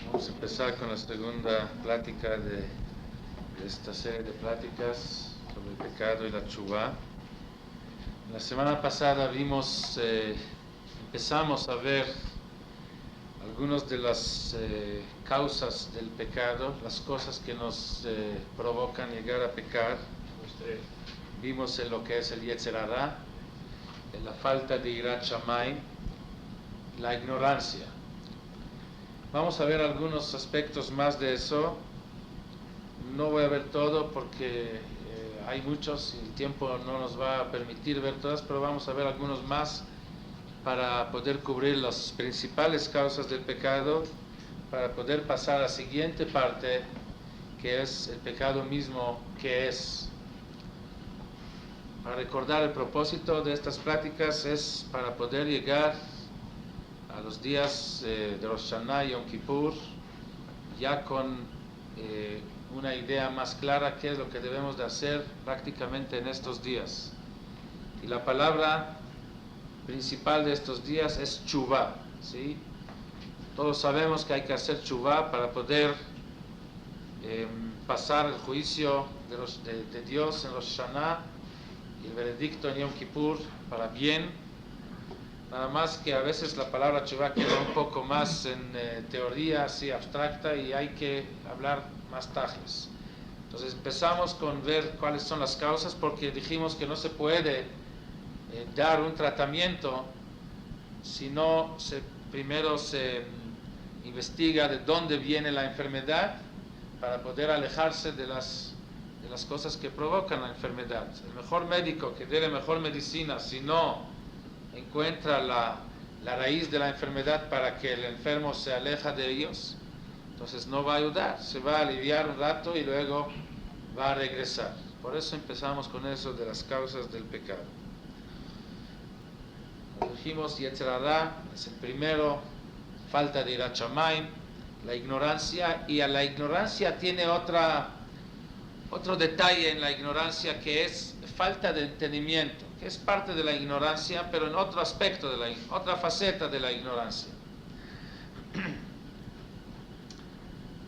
Vamos a empezar con la segunda plática de esta serie de pláticas sobre el pecado y la teshuvá. La semana pasada empezamos a ver algunas de las causas del pecado, las cosas que nos provocan llegar a pecar. Vimos en lo que es el Yetzer Hara, en la falta de Yirat Shamayim, la ignorancia. Vamos a ver algunos aspectos más de eso. No voy a ver todo porque hay muchos y el tiempo no nos va a permitir ver todas, pero vamos a ver algunos más para poder cubrir las principales causas del pecado, para poder pasar a la siguiente parte, que es el pecado mismo, que es. Para recordar, el propósito de estas pláticas es para poder llegar a los días de Rosh Hashanah y Yom Kippur ya con una idea más clara qué es lo que debemos de hacer prácticamente en estos días. Y la palabra principal de estos días es teshuvá, ¿sí? Todos sabemos que hay que hacer teshuvá para poder pasar el juicio de Dios en Rosh Hashanah y el veredicto en Yom Kippur para bien. Nada más que a veces la palabra teshuvá queda un poco más en teoría así abstracta y hay que hablar más tajles. Entonces empezamos con ver cuáles son las causas, porque dijimos que no se puede dar un tratamiento si no primero se investiga de dónde viene la enfermedad para poder alejarse de las cosas que provocan la enfermedad. El mejor médico que dé la mejor medicina, si no encuentra la raíz de la enfermedad para que el enfermo se aleja de ellos, entonces no va a ayudar, se va a aliviar un rato y luego va a regresar. Por eso empezamos con eso de las causas del pecado. Como dijimos, Yetzer Hara es el primero, falta de Yirat Shamayim, la ignorancia, y a la ignorancia tiene otro detalle en la ignorancia, que es falta de entendimiento, que es parte de la ignorancia, pero en otro aspecto, otra faceta de la ignorancia.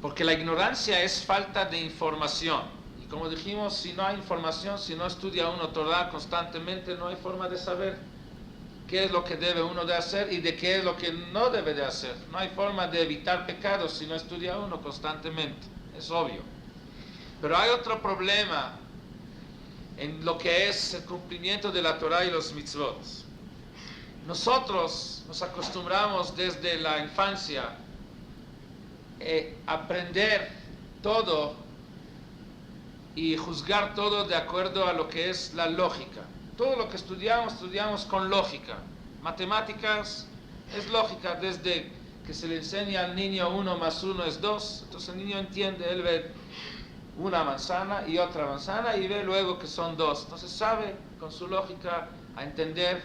Porque la ignorancia es falta de información. Y como dijimos, si no hay información, si no estudia uno Torah constantemente, no hay forma de saber qué es lo que debe uno de hacer y de qué es lo que no debe de hacer. No hay forma de evitar pecados si no estudia uno constantemente. Es obvio. Pero hay otro problema en lo que es el cumplimiento de la Torah y los mitzvot. Nosotros nos acostumbramos desde la infancia a aprender todo y juzgar todo de acuerdo a lo que es la lógica. Todo lo que estudiamos con lógica. Matemáticas es lógica, desde que se le enseña al niño 1 más 1 es 2, entonces el niño entiende, él ve una manzana y otra manzana y ve luego que son 2, entonces sabe con su lógica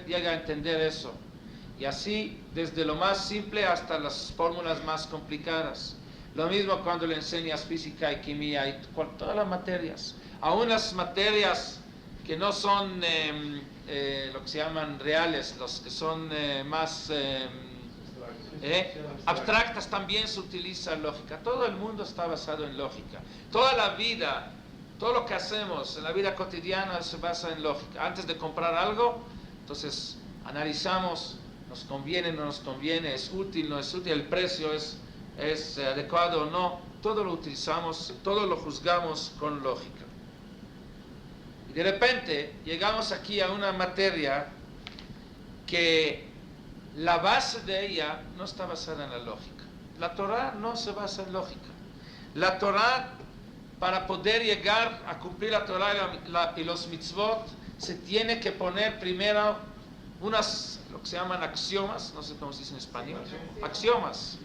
llega a entender eso, y así desde lo más simple hasta las fórmulas más complicadas. Lo mismo cuando le enseñas física y química y todas las materias, aún las materias que no son lo que se llaman reales, los que son más abstractas, también se utiliza lógica. Todo el mundo está basado en lógica. Toda la vida, todo lo que hacemos en la vida cotidiana se basa en lógica. Antes de comprar algo, entonces analizamos, nos conviene, no nos conviene, es útil, no es útil, el precio es adecuado o no. Todo lo utilizamos, todo lo juzgamos con lógica. Y de repente llegamos aquí a una materia que la base de ella no está basada en la lógica. La Torah no se basa en lógica. La Torah, para poder llegar a cumplir la Torah y los mitzvot, se tiene que poner primero lo que se llaman axiomas, no sé cómo se dice en español, axiomas,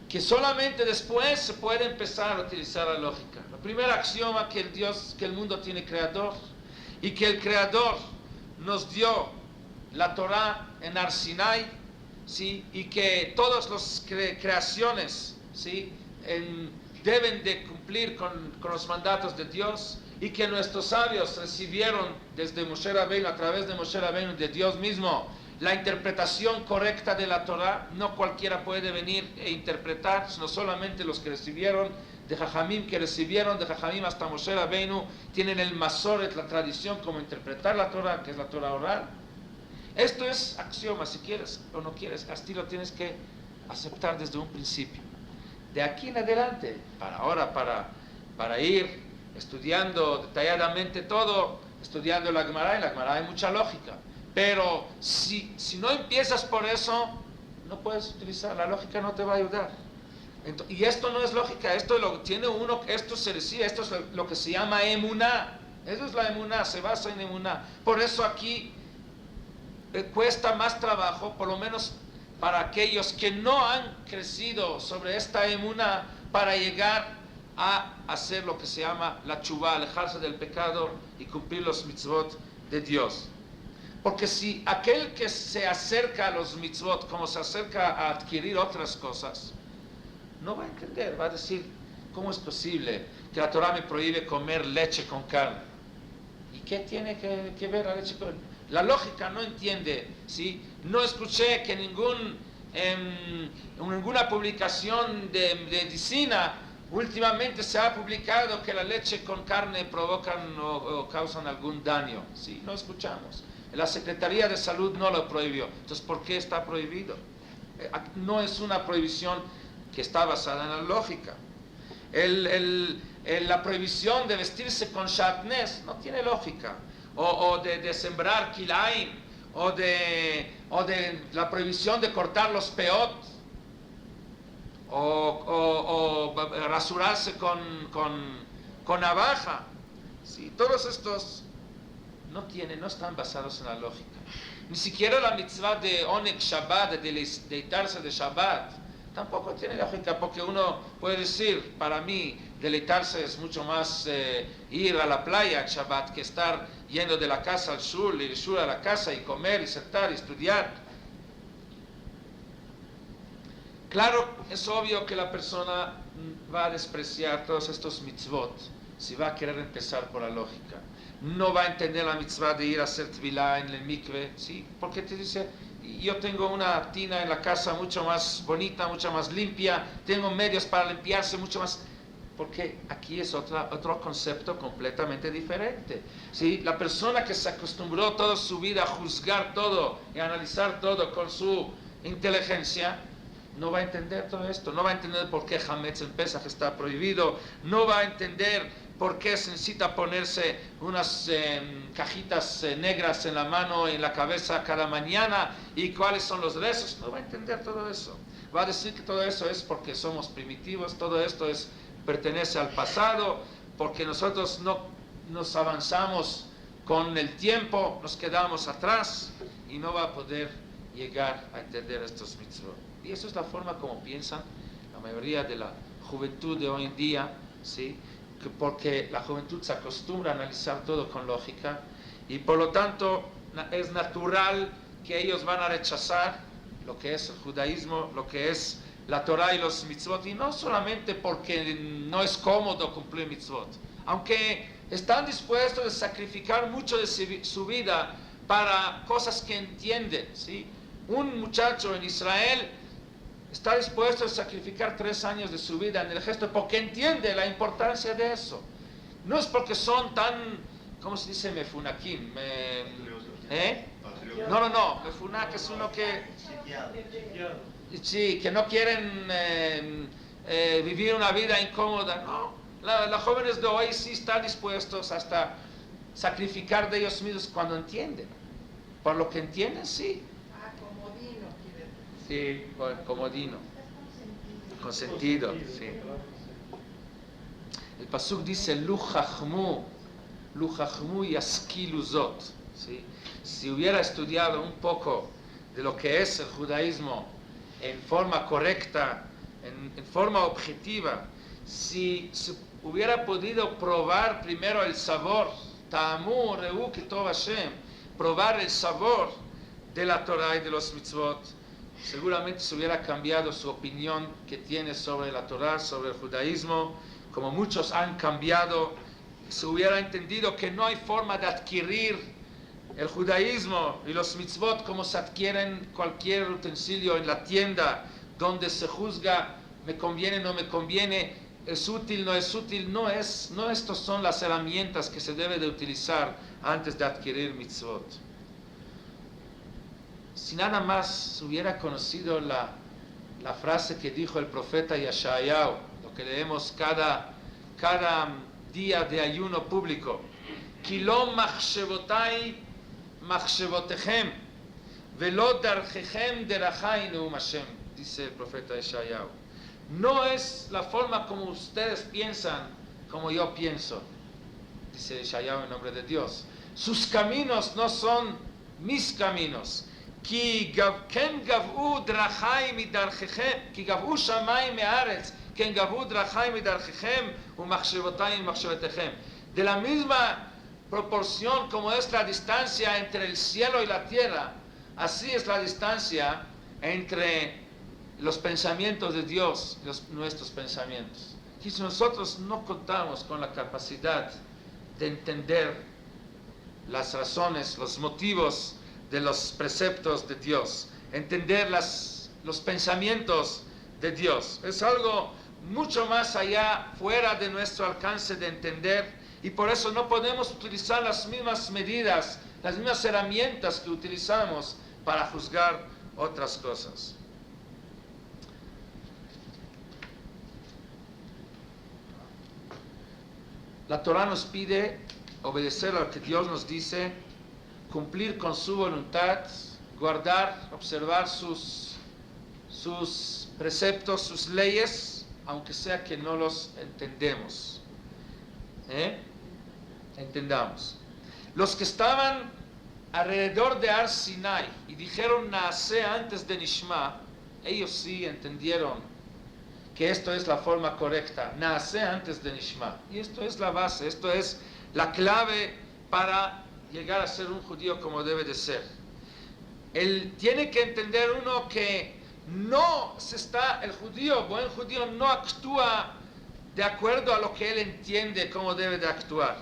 que solamente después se puede empezar a utilizar la lógica. El primer axioma, que el mundo tiene creador, y que el creador nos dio la Torah en Har Sinai, ¿sí? Y que todas las creaciones, ¿sí? Deben de cumplir con los mandatos de Dios, y que nuestros sabios recibieron desde Moshe Rabbeinu, a través de Moshe Rabbeinu, de Dios mismo, la interpretación correcta de la Torah. No cualquiera puede venir e interpretar, sino solamente los que recibieron de Jajamim, que recibieron de Jajamim hasta Moshe Rabbeinu, tienen el Masoret, la tradición, como interpretar la Torah, que es la Torah oral. Esto es axioma, si quieres o no quieres, así lo tienes que aceptar desde un principio. De aquí en adelante, para ir estudiando detalladamente todo, estudiando la Gemara, en la Gemara hay mucha lógica. Pero si no empiezas por eso, no puedes utilizar, la lógica no te va a ayudar. Y esto no es lógica, esto lo tiene uno, esto se recibe, esto es lo que se llama emuná. Eso es la emuná, se basa en emuná. Por eso aquí cuesta más trabajo, por lo menos para aquellos que no han crecido sobre esta emuná, para llegar a hacer lo que se llama la chuvá, alejarse del pecado y cumplir los mitzvot de Dios. Porque si aquel que se acerca a los mitzvot como se acerca a adquirir otras cosas, no va a entender, va a decir, ¿cómo es posible que la Torah me prohíbe comer leche con carne? ¿Y qué tiene que ver la leche con carne? La lógica no entiende, ¿sí? No escuché que ninguna publicación de medicina últimamente se ha publicado que la leche con carne provocan o causan algún daño, ¿sí? No escuchamos. La Secretaría de Salud no lo prohibió. Entonces, ¿por qué está prohibido? No es una prohibición que está basada en la lógica. La prohibición de vestirse con shatnez no tiene lógica. O de sembrar kilaim, o de la prohibición de cortar los peot, o rasurarse con navaja. ¿Sí? Todos estos no están basados en la lógica. Ni siquiera la mitzvah de Oneg Shabbat, de deleitarse de Shabbat, tampoco tiene lógica, porque uno puede decir, para mí, deleitarse es mucho más ir a la playa en Shabbat que estar yendo de la casa al shul, y del shul a la casa, y comer, y sentar, y estudiar. Claro, es obvio que la persona va a despreciar todos estos mitzvot si va a querer empezar por la lógica. No va a entender la mitzvah de ir a hacer tefilá en el mikve, ¿sí? Porque te dice, yo tengo una tina en la casa mucho más bonita, mucho más limpia, tengo medios para limpiarse mucho más, porque aquí es otro concepto completamente diferente, ¿sí? La persona que se acostumbró toda su vida a juzgar todo y a analizar todo con su inteligencia, no va a entender todo esto, no va a entender por qué Hametz en Pesach está prohibido, no va a entender por qué se necesita ponerse unas cajitas negras en la mano y en la cabeza cada mañana, y cuáles son los rezos. No va a entender todo eso. Va a decir que todo eso es porque somos primitivos, todo esto pertenece al pasado, porque nosotros no nos avanzamos con el tiempo, nos quedamos atrás, y no va a poder llegar a entender estos mitzvot. Y eso es la forma como piensan la mayoría de la juventud de hoy en día, ¿sí? Porque la juventud se acostumbra a analizar todo con lógica, y por lo tanto es natural que ellos van a rechazar lo que es el judaísmo, lo que es la Torah y los mitzvot, y no solamente porque no es cómodo cumplir mitzvot, aunque están dispuestos a sacrificar mucho de su vida para cosas que entienden, ¿sí? Un muchacho en Israel está dispuesto a sacrificar 3 años de su vida en el gesto porque entiende la importancia de eso. No es porque son tan, ¿cómo se dice? Mefunakim. No, mefunak es uno que... Sí, que no quieren vivir una vida incómoda. No, los jóvenes de hoy sí están dispuestos hasta sacrificar de ellos mismos cuando entienden. Por lo que entienden, sí. Sí, comodino. Consentido, sí. El pasuk dice, Lu chachmu yaskilu zot. ¿Sí? Si hubiera estudiado un poco de lo que es el judaísmo en forma correcta, en forma objetiva, si hubiera podido probar primero el sabor, ta'amu reu kitov Hashem, probar el sabor de la Torah y de los mitzvot, seguramente se hubiera cambiado su opinión que tiene sobre la Torah, sobre el judaísmo, como muchos han cambiado. Se hubiera entendido que no hay forma de adquirir el judaísmo y los mitzvot, como se adquieren cualquier utensilio en la tienda, donde se juzga, me conviene, no me conviene, es útil, no es útil, no estas son las herramientas que se debe de utilizar antes de adquirir mitzvot. Si nada más hubiera conocido la frase que dijo el profeta Yeshayahu, lo que leemos cada día de ayuno público, Ki lo machshevotai machshevotechem velo darjechem derachai neum Hashem, dice el profeta Yeshayahu. No es la forma como ustedes piensan, como yo pienso, dice Yeshayahu en nombre de Dios. Sus caminos no son mis caminos. כי כן גבעו דרכי מדרככם, כי גבעו שמיים מארץ, כן גבעו דרכי מדרככם ומחשבותיי ממחשבותיכם. De la misma proporción como es la distancia entre el cielo y la tierra, así es la distancia entre los pensamientos de Dios y nuestros pensamientos. Y si nosotros no contamos con la capacidad de entender las razones, los motivos de los preceptos de Dios, entender los pensamientos de Dios, es algo mucho más allá, fuera de nuestro alcance de entender, y por eso no podemos utilizar las mismas medidas, las mismas herramientas que utilizamos para juzgar otras cosas. La Torah nos pide obedecer a lo que Dios nos dice, cumplir con su voluntad, guardar, observar sus preceptos, sus leyes, aunque sea que no los entendemos. Entendamos. Los que estaban alrededor de Ar Sinai y dijeron Naaseh antes de Nishma, ellos sí entendieron que esto es la forma correcta, Naaseh antes de Nishma. Y esto es la base, esto es la clave para llegar a ser un judío como debe de ser. Él tiene que entender uno que el judío, buen judío, no actúa de acuerdo a lo que él entiende cómo debe de actuar,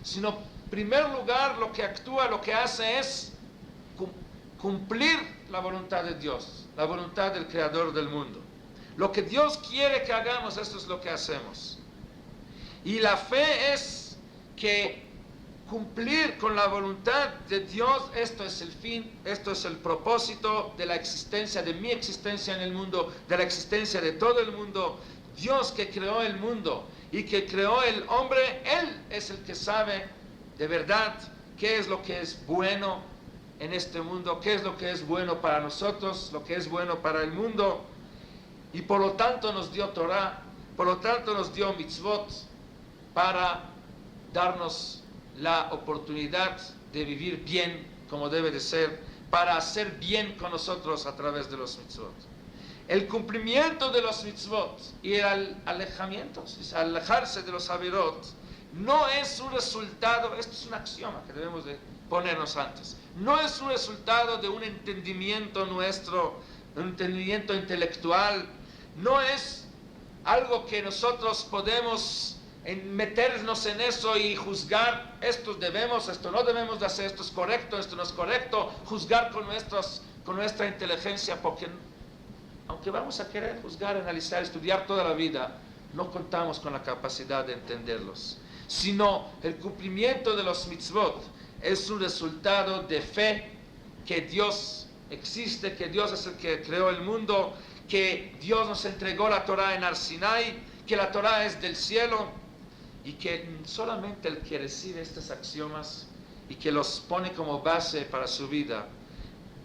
sino en primer lugar lo que actúa, lo que hace es cumplir la voluntad de Dios, la voluntad del Creador del mundo. Lo que Dios quiere que hagamos, esto es lo que hacemos. Y la fe es que cumplir con la voluntad de Dios, esto es el fin, esto es el propósito de la existencia, de mi existencia en el mundo, de la existencia de todo el mundo. Dios que creó el mundo y que creó el hombre, Él es el que sabe de verdad qué es lo que es bueno en este mundo, qué es lo que es bueno para nosotros, lo que es bueno para el mundo. Y por lo tanto nos dio Torah, por lo tanto nos dio mitzvot para darnos la oportunidad de vivir bien como debe de ser, para hacer bien con nosotros a través de los mitzvot. El cumplimiento de los mitzvot y el alejamiento, alejarse de los averot, no es un resultado, esto es un axioma que debemos de ponernos antes, no es un resultado de un entendimiento nuestro, un entendimiento intelectual, no es algo que nosotros podemos meternos en eso y juzgar, esto debemos, esto no debemos de hacer, esto es correcto, esto no es correcto, juzgar con nuestra inteligencia, porque aunque vamos a querer juzgar, analizar, estudiar toda la vida, no contamos con la capacidad de entenderlos, sino el cumplimiento de los mitzvot es un resultado de fe que Dios existe, que Dios es el que creó el mundo, que Dios nos entregó la Torah en Ar Sinai, que la Torah es del cielo, y que solamente el que recibe estos axiomas y que los pone como base para su vida,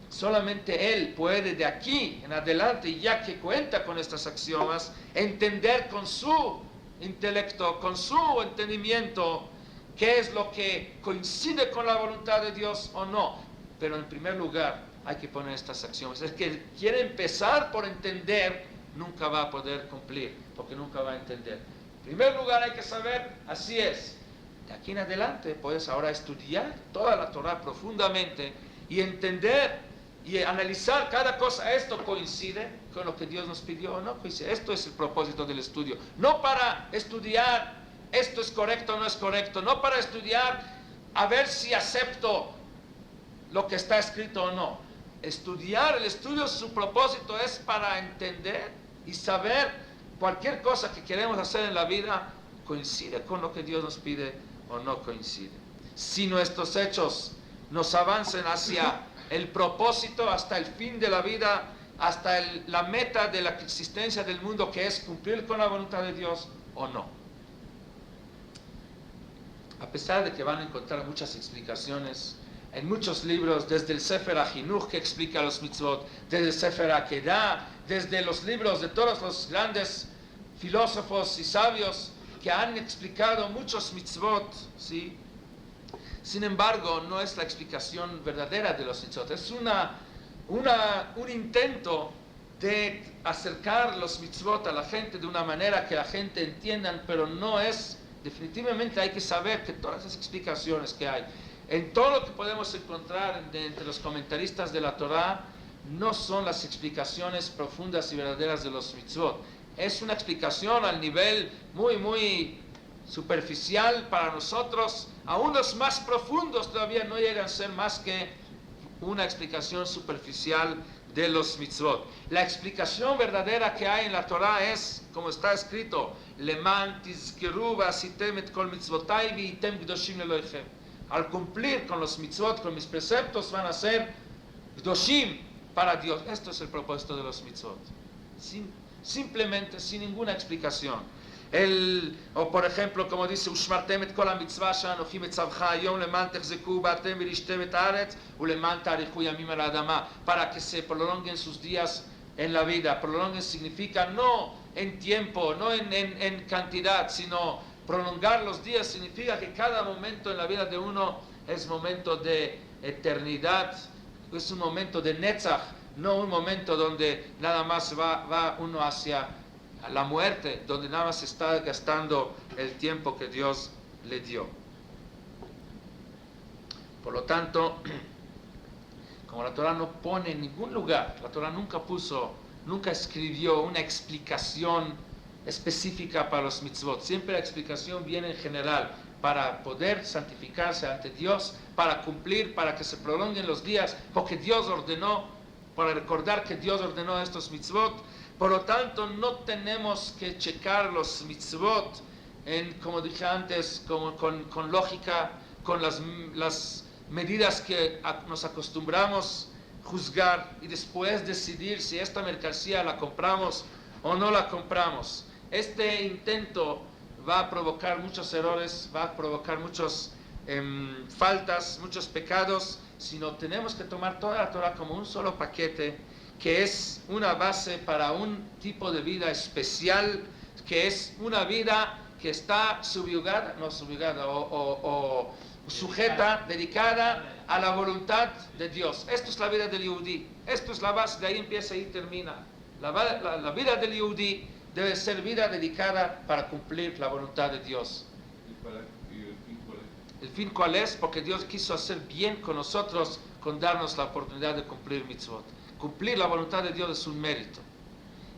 solamente él puede de aquí en adelante, y ya que cuenta con estos axiomas, entender con su intelecto, con su entendimiento, qué es lo que coincide con la voluntad de Dios o no. Pero en primer lugar hay que poner estas axiomas. El que quiere empezar por entender nunca va a poder cumplir, porque nunca va a entender. En primer lugar hay que saber, así es. De aquí en adelante puedes ahora estudiar toda la Torah profundamente y entender y analizar cada cosa. ¿Esto coincide con lo que Dios nos pidió o no coincide? Esto es el propósito del estudio. No para estudiar esto es correcto o no es correcto. No para estudiar a ver si acepto lo que está escrito o no. Estudiar, el estudio, su propósito es para entender y saber cualquier cosa que queremos hacer en la vida, coincide con lo que Dios nos pide o no coincide. Si nuestros hechos nos avancen hacia el propósito, hasta el fin de la vida, hasta la meta de la existencia del mundo, que es cumplir con la voluntad de Dios o no. A pesar de que van a encontrar muchas explicaciones en muchos libros, desde el Sefer HaChinuch, que explica los mitzvot, desde el Sefer HaKedah, desde los libros de todos los grandes filósofos y sabios que han explicado muchos mitzvot, ¿sí? Sin embargo, no es la explicación verdadera de los mitzvot, es un intento de acercar los mitzvot a la gente de una manera que la gente entienda, pero no es, definitivamente hay que saber que todas las explicaciones que hay, en todo lo que podemos encontrar entre los comentaristas de la Torah, no son las explicaciones profundas y verdaderas de los mitzvot. Es una explicación al nivel muy, muy superficial para nosotros. Aún los más profundos todavía no llegan a ser más que una explicación superficial de los mitzvot. La explicación verdadera que hay en la Torah es, como está escrito, Leman tizkeru v'asitem et kol mitzvotai v'item kdoshim leloichem. Al cumplir con los mitzvot, con mis preceptos, van a ser kdoshim para Dios. Esto es el propósito de los mitzvot. Simplemente, sin ninguna explicación. O por ejemplo, como dice, Ushmartem et kol ha-mitzvah she'anochi metzavcha hayom leman techzeku ba'atem v'rishtem et haaretz uleman ta'arichu yamim al ha'adama, para que se prolonguen sus días en la vida. Prolonguen significa no en tiempo, no en cantidad, sino prolongar los días significa que cada momento en la vida de uno es momento de eternidad, es un momento de netzach, no un momento donde nada más va uno hacia la muerte, donde nada más está gastando el tiempo que Dios le dio. Por lo tanto, como la Torah no pone en ningún lugar, la Torah nunca escribió una explicación específica para los mitzvot. Siempre la explicación viene en general para poder santificarse ante Dios, para cumplir, para que se prolonguen los días, porque Dios ordenó, para recordar que Dios ordenó estos mitzvot. Por lo tanto, no tenemos que checar los mitzvot como dije antes, con lógica, con las medidas que nos acostumbramos a juzgar y después decidir si esta mercancía la compramos o no la compramos. Este intento va a provocar muchos errores, va a provocar muchas faltas, muchos pecados, sino tenemos que tomar toda la Torah como un solo paquete, que es una base para un tipo de vida especial, que es una vida que está subyugada o sujeta, dedicada a la voluntad de Dios. Esto es la vida del Yehudí, esto es la base, de ahí empieza y termina. La vida del Yehudí debe ser vida dedicada para cumplir la voluntad de Dios. ¿Y el fin cuál es? ¿El fin cuál es? Porque Dios quiso hacer bien con nosotros con darnos la oportunidad de cumplir mitzvot. Cumplir la voluntad de Dios es un mérito.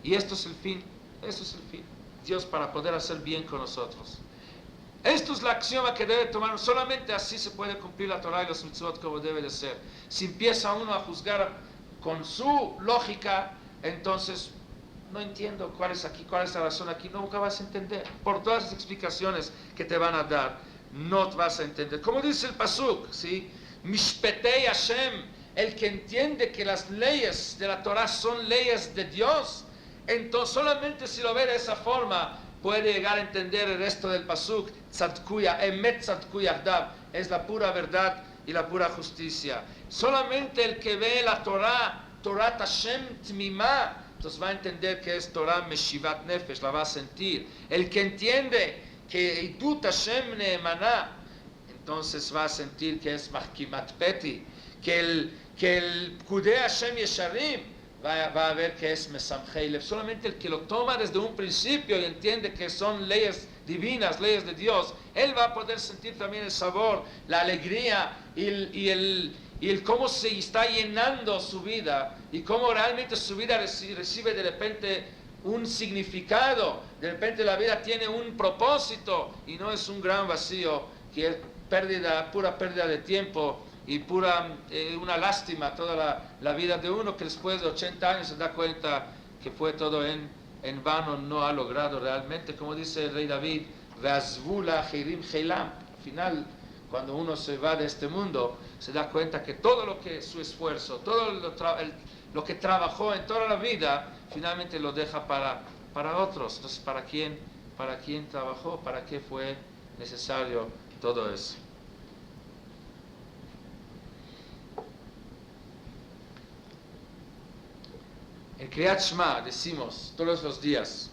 Y esto es el fin. Esto es el fin. Dios para poder hacer bien con nosotros. Esto es la axioma que debe tomar. Solamente así se puede cumplir la Torah y los mitzvot como debe de ser. Si empieza uno a juzgar con su lógica, entonces no entiendo cuál es la razón aquí. Nunca vas a entender. Por todas las explicaciones que te van a dar, no vas a entender. Como dice el Pasuk, ¿sí? Mishpetei Hashem. El que entiende que las leyes de la Torah son leyes de Dios, entonces solamente si lo ve de esa forma puede llegar a entender el resto del pasuk. Tzadkuya, emet tzadkuya adav, es la pura verdad y la pura justicia. Solamente el que ve la Torah, Torah Hashem Tmima, entonces va a entender que es Torah Meshivat Nefesh, la va a sentir. El que entiende que Idut Hashem Neemana, entonces va a sentir que es Mahkimat Peti, que el Kudei Hashem Yesharim va a ver que es Mesamchei Lev. Solamente el que lo toma desde un principio y entiende que son leyes divinas, leyes de Dios, él va a poder sentir también el sabor, la alegría y el cómo se está llenando su vida y cómo realmente su vida recibe de repente un significado, de repente la vida tiene un propósito y no es un gran vacío que es pura pérdida de tiempo y pura, una lástima toda la vida de uno, que después de 80 años se da cuenta que fue todo en vano, no ha logrado realmente, como dice el rey David, Ve'azvula Heirim Heilam. Al final, cuando uno se va de este mundo, se da cuenta que todo lo que su esfuerzo, todo lo que trabajó en toda la vida, finalmente lo deja para otros. Entonces, ¿para quién trabajó? ¿Para qué fue necesario todo eso? En Kriyat Shema decimos todos los días,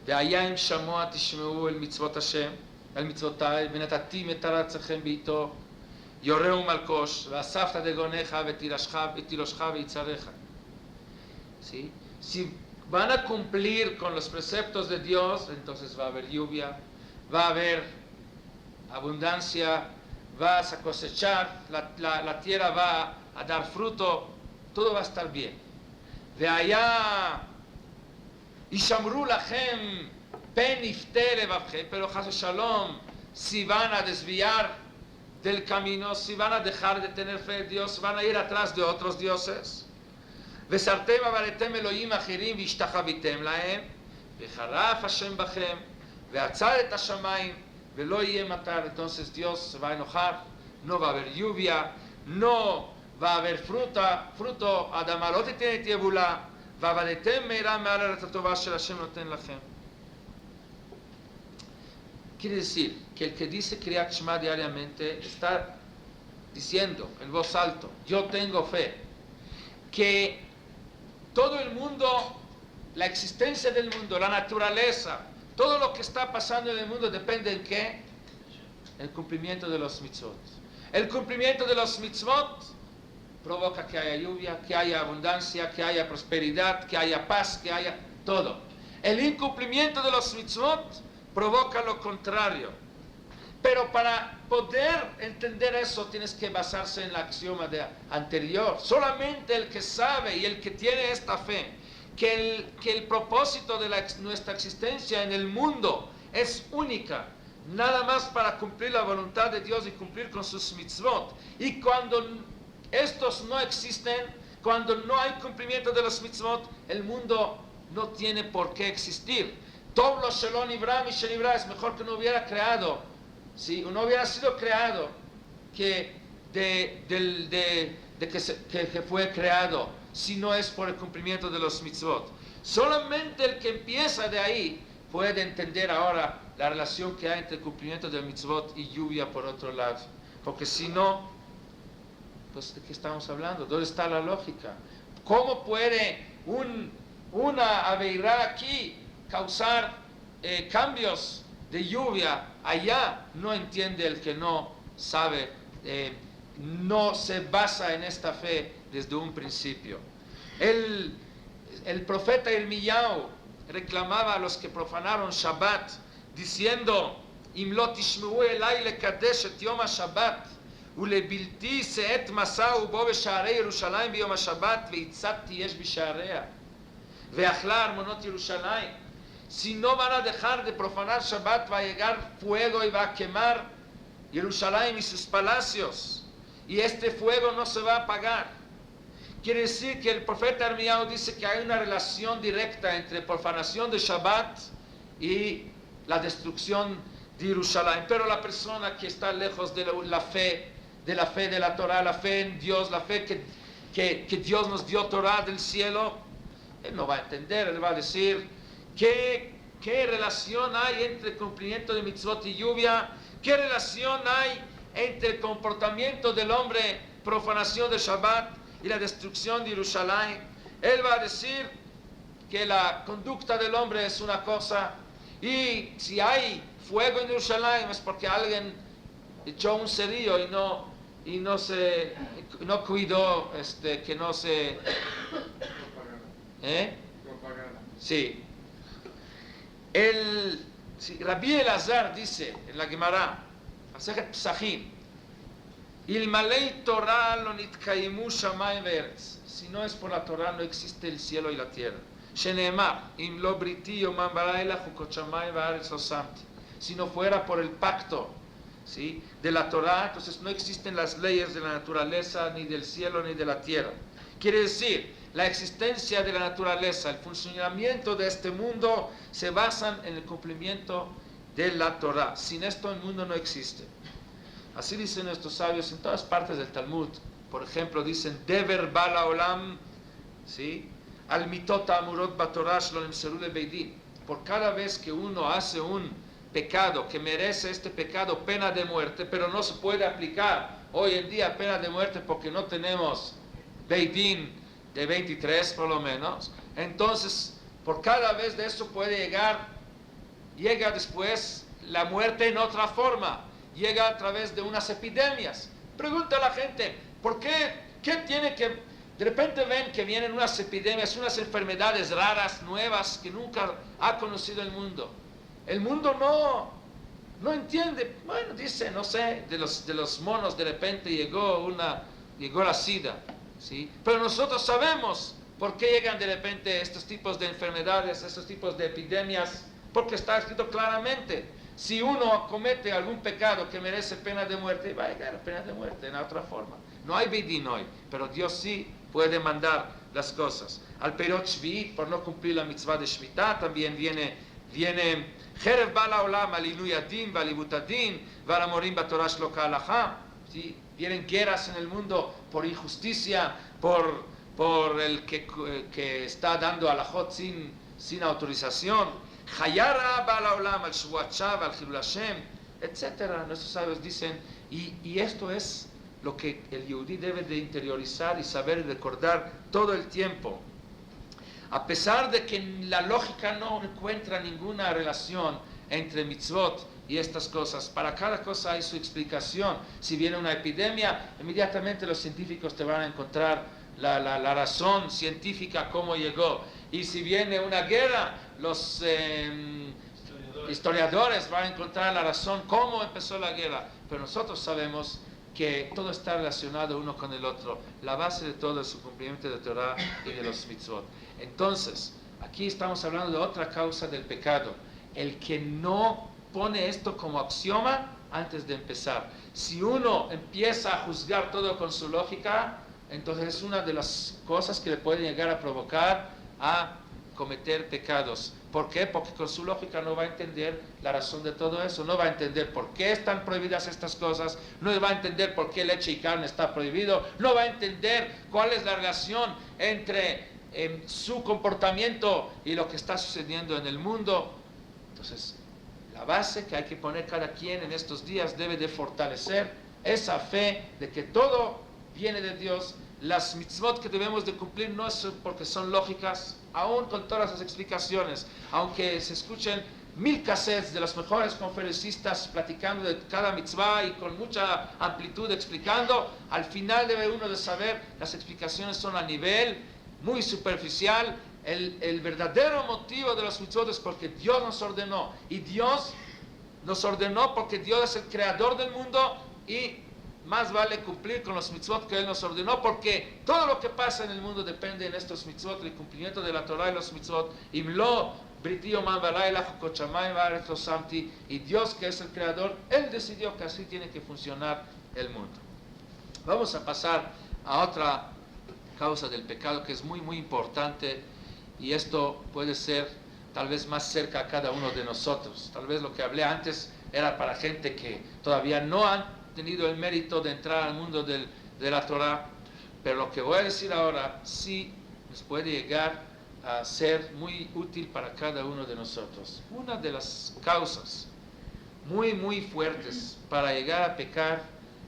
והיה אם שמוע תשמעו אל מצוות השם, אל מצוותיי, ונתתי את ארצכם בעתו, יורה ומלקוש, ואספת דגונך ותירושך ויצריך. ¿Sí? Si van a cumplir con los preceptos de Dios, entonces va a haber lluvia, va a haber abundancia, vas a cosechar, la tierra va a dar fruto, todo va a estar bien. והיה ישמרו לכם פן יפתה לבבכם, pero חס ושלום, si van a desviar del camino, si van a dejar de tener fe en Dios, van a ir atrás de otros dioses. וסרתם עבדתם אלוהים אחרים והשתחוויתם להם, וחרף השם בכם, ועצר את השמיים, ולא יהיה מטר. Entonces Dios se va a enojar, no va a haber lluvia, no va a haber fruto, האדמה לא תיתן את יבולה, ועבדתם מהרה מעל ארץ הטובה של השם נותן לכם. Quiere decir que el que dice Kriyat Shema diariamente está diciendo en voz alta, yo tengo fe, que todo el mundo, la existencia del mundo, la naturaleza, todo lo que está pasando en el mundo depende de ¿qué? El cumplimiento de los mitzvot. El cumplimiento de los mitzvot provoca que haya lluvia, que haya abundancia, que haya prosperidad, que haya paz, que haya todo. El incumplimiento de los mitzvot provoca lo contrario. Pero para poder entender eso tienes que basarse en el axioma anterior. Solamente el que sabe y el que tiene esta fe, que el propósito de nuestra existencia en el mundo es única, nada más para cumplir la voluntad de Dios y cumplir con sus mitzvot. Y cuando estos no existen, cuando no hay cumplimiento de los mitzvot, el mundo no tiene por qué existir. Tov lo shelo nivra mi shenivra, es mejor que no hubiera creado. Si no hubiera sido creado que que fue creado, si no es por el cumplimiento de los mitzvot. Solamente el que empieza de ahí puede entender ahora la relación que hay entre el cumplimiento del mitzvot y lluvia por otro lado. Porque si no, pues ¿de qué estamos hablando? ¿Dónde está la lógica? ¿Cómo puede una aveirá aquí causar cambios de lluvia allá? No entiende el que no sabe, no se basa en esta fe desde un principio. El profeta Irmiyahu reclamaba a los que profanaron Shabbat diciendo: Im lo tishmeu elai lekadesh et yom ha-Shabbat ולבלתי שאת מסעו בו בשערי ירושלים ביום השבת והצתתי יש בשעריה ואכלה ארמונות ירושלים. Si no van a dejar de profanar Shabbat, va a llegar fuego y va a quemar Jerusalén y sus palacios, y este fuego no se va a apagar. Quiere decir que el profeta Irmiyahu dice que hay una relación directa entre profanación de Shabbat y la destrucción de Jerusalén. Pero la persona que está lejos de la fe de la Torah, la fe en Dios, la fe que Dios nos dio Torah del cielo, él no va a entender. Él va a decir: ¿qué relación hay entre el cumplimiento de mitzvot y lluvia? ¿Qué relación hay entre el comportamiento del hombre, profanación de Shabbat, y la destrucción de Jerusalén? Él va a decir que la conducta del hombre es una cosa, y si hay fuego en Jerusalén es porque alguien echó un cerillo y no cuidó que no se sí. Rabbi Elazar dice en la Gemara, Masechet Psachim, Ilmalei Torah lo nitkaimu shamayim ve'eretz. Si no es por la Torah no existe el cielo y la tierra. Sheneemar, Im lo briti yomam va'layla chukot shamayim ve'eretz lo samti. Si no fuera por el pacto ¿sí?, de la Torah, entonces no existen las leyes de la naturaleza, ni del cielo, ni de la tierra. Quiere decir, la existencia de la naturaleza, el funcionamiento de este mundo, se basan en el cumplimiento de la Torah. Sin esto el mundo no existe. Así dicen nuestros sabios en todas partes del Talmud. Por ejemplo, dicen, Dever bala olam, ¿sí?, al mitot amurot batorah shlo nimseru lebeidin. Por cada vez que uno hace un pecado que merece este pecado pena de muerte, pero no se puede aplicar hoy en día pena de muerte porque no tenemos beidin de 23 por lo menos, entonces por cada vez de eso puede llega después la muerte en otra forma, llega a través de unas epidemias. Pregunta a la gente, ¿por qué? ¿Qué tiene que...? De repente ven que vienen unas epidemias, unas enfermedades raras, nuevas, que nunca ha conocido el mundo. El mundo no entiende. Bueno, dice, no sé, de los monos de repente llegó la SIDA, ¿sí? Pero nosotros sabemos por qué llegan de repente estos tipos de enfermedades, estos tipos de epidemias, porque está escrito claramente. Si uno comete algún pecado que merece pena de muerte, va a llegar a pena de muerte en otra forma. No hay Beidín hoy, pero Dios sí puede mandar las cosas. Al Perot Shvi'it, por no cumplir la mitzvah de Shvitá, también viene Jerev bala olam al inui adin, al ibut adin, al amorim batorah shlo k'halachá. Vienen guerras en el mundo por injusticia, por el que está dando alajot sin autorización. Hayara bala olam al shvuat shav, al chilul Hashem, etc. Nuestros sabios dicen, y esto es lo que el yehudí debe de interiorizar y saber y recordar todo el tiempo. A pesar de que la lógica no encuentra ninguna relación entre mitzvot y estas cosas, para cada cosa hay su explicación. Si viene una epidemia, inmediatamente los científicos te van a encontrar la razón científica, cómo llegó. Y si viene una guerra, los historiadores van a encontrar la razón, cómo empezó la guerra. Pero nosotros sabemos que todo está relacionado uno con el otro. La base de todo es su cumplimiento de Torah y de los mitzvot. Entonces, aquí estamos hablando de otra causa del pecado. El que no pone esto como axioma antes de empezar. Si uno empieza a juzgar todo con su lógica, entonces es una de las cosas que le pueden llegar a provocar a cometer pecados. ¿Por qué? Porque con su lógica no va a entender la razón de todo eso, no va a entender por qué están prohibidas estas cosas, no va a entender por qué leche y carne está prohibido, no va a entender cuál es la relación entre su comportamiento y lo que está sucediendo en el mundo. Entonces, la base que hay que poner cada quien en estos días debe de fortalecer esa fe de que todo viene de Dios. Las mitzvot que debemos de cumplir no es porque son lógicas, aún con todas las explicaciones, aunque se escuchen 1000 cassettes de los mejores conferencistas platicando de cada mitzvah y con mucha amplitud explicando, al final debe uno de saber, las explicaciones son a nivel muy superficial. El verdadero motivo de los mitzvot es porque Dios nos ordenó, y Dios nos ordenó porque Dios es el creador del mundo, y más vale cumplir con los mitzvot que Él nos ordenó, porque todo lo que pasa en el mundo depende de estos mitzvot, el cumplimiento de la Torah y los mitzvot. Imlo briti oman v'layla chokot shamayim v'aretz lo samti. Y Dios, que es el creador, Él decidió que así tiene que funcionar el mundo. Vamos a pasar a otra causa del pecado que es muy muy importante, y esto puede ser tal vez más cerca a cada uno de nosotros. Tal vez lo que hablé antes era para gente que todavía no han tenido el mérito de entrar al mundo de la Torah, pero lo que voy a decir ahora sí nos puede llegar a ser muy útil para cada uno de nosotros. Una de las causas muy muy fuertes para llegar a pecar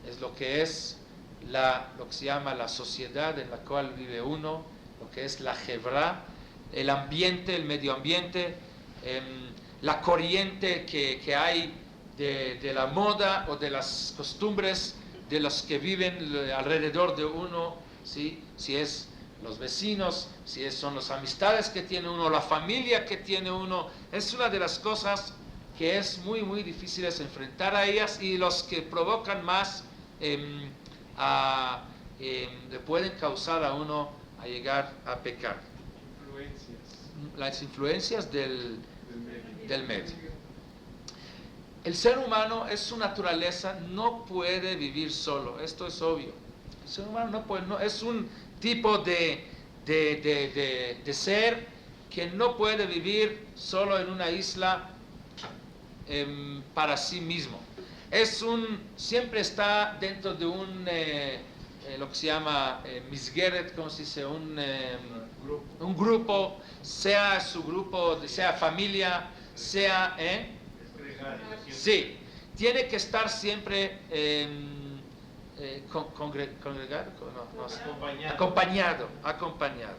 es lo que se llama la sociedad en la cual vive uno, lo que es la Hebrá, el ambiente, el medio ambiente, la corriente que hay de la moda o de las costumbres de los que viven alrededor de uno, ¿sí? Si es los vecinos, si son las amistades que tiene uno, la familia que tiene uno. Es una de las cosas que es muy muy difícil enfrentar a ellas, y los que provocan más le pueden causar a uno a llegar a pecar. Las influencias del medio. el ser humano es su naturaleza, no puede vivir solo, esto es obvio. El ser humano no puede, es un tipo de ser que no puede vivir solo en una isla para sí mismo. Siempre está dentro de lo que se llama misgeret, ¿cómo se dice? Un grupo, sea su grupo, sea familia, sea... Sí, tiene que estar siempre congregado, acompañado.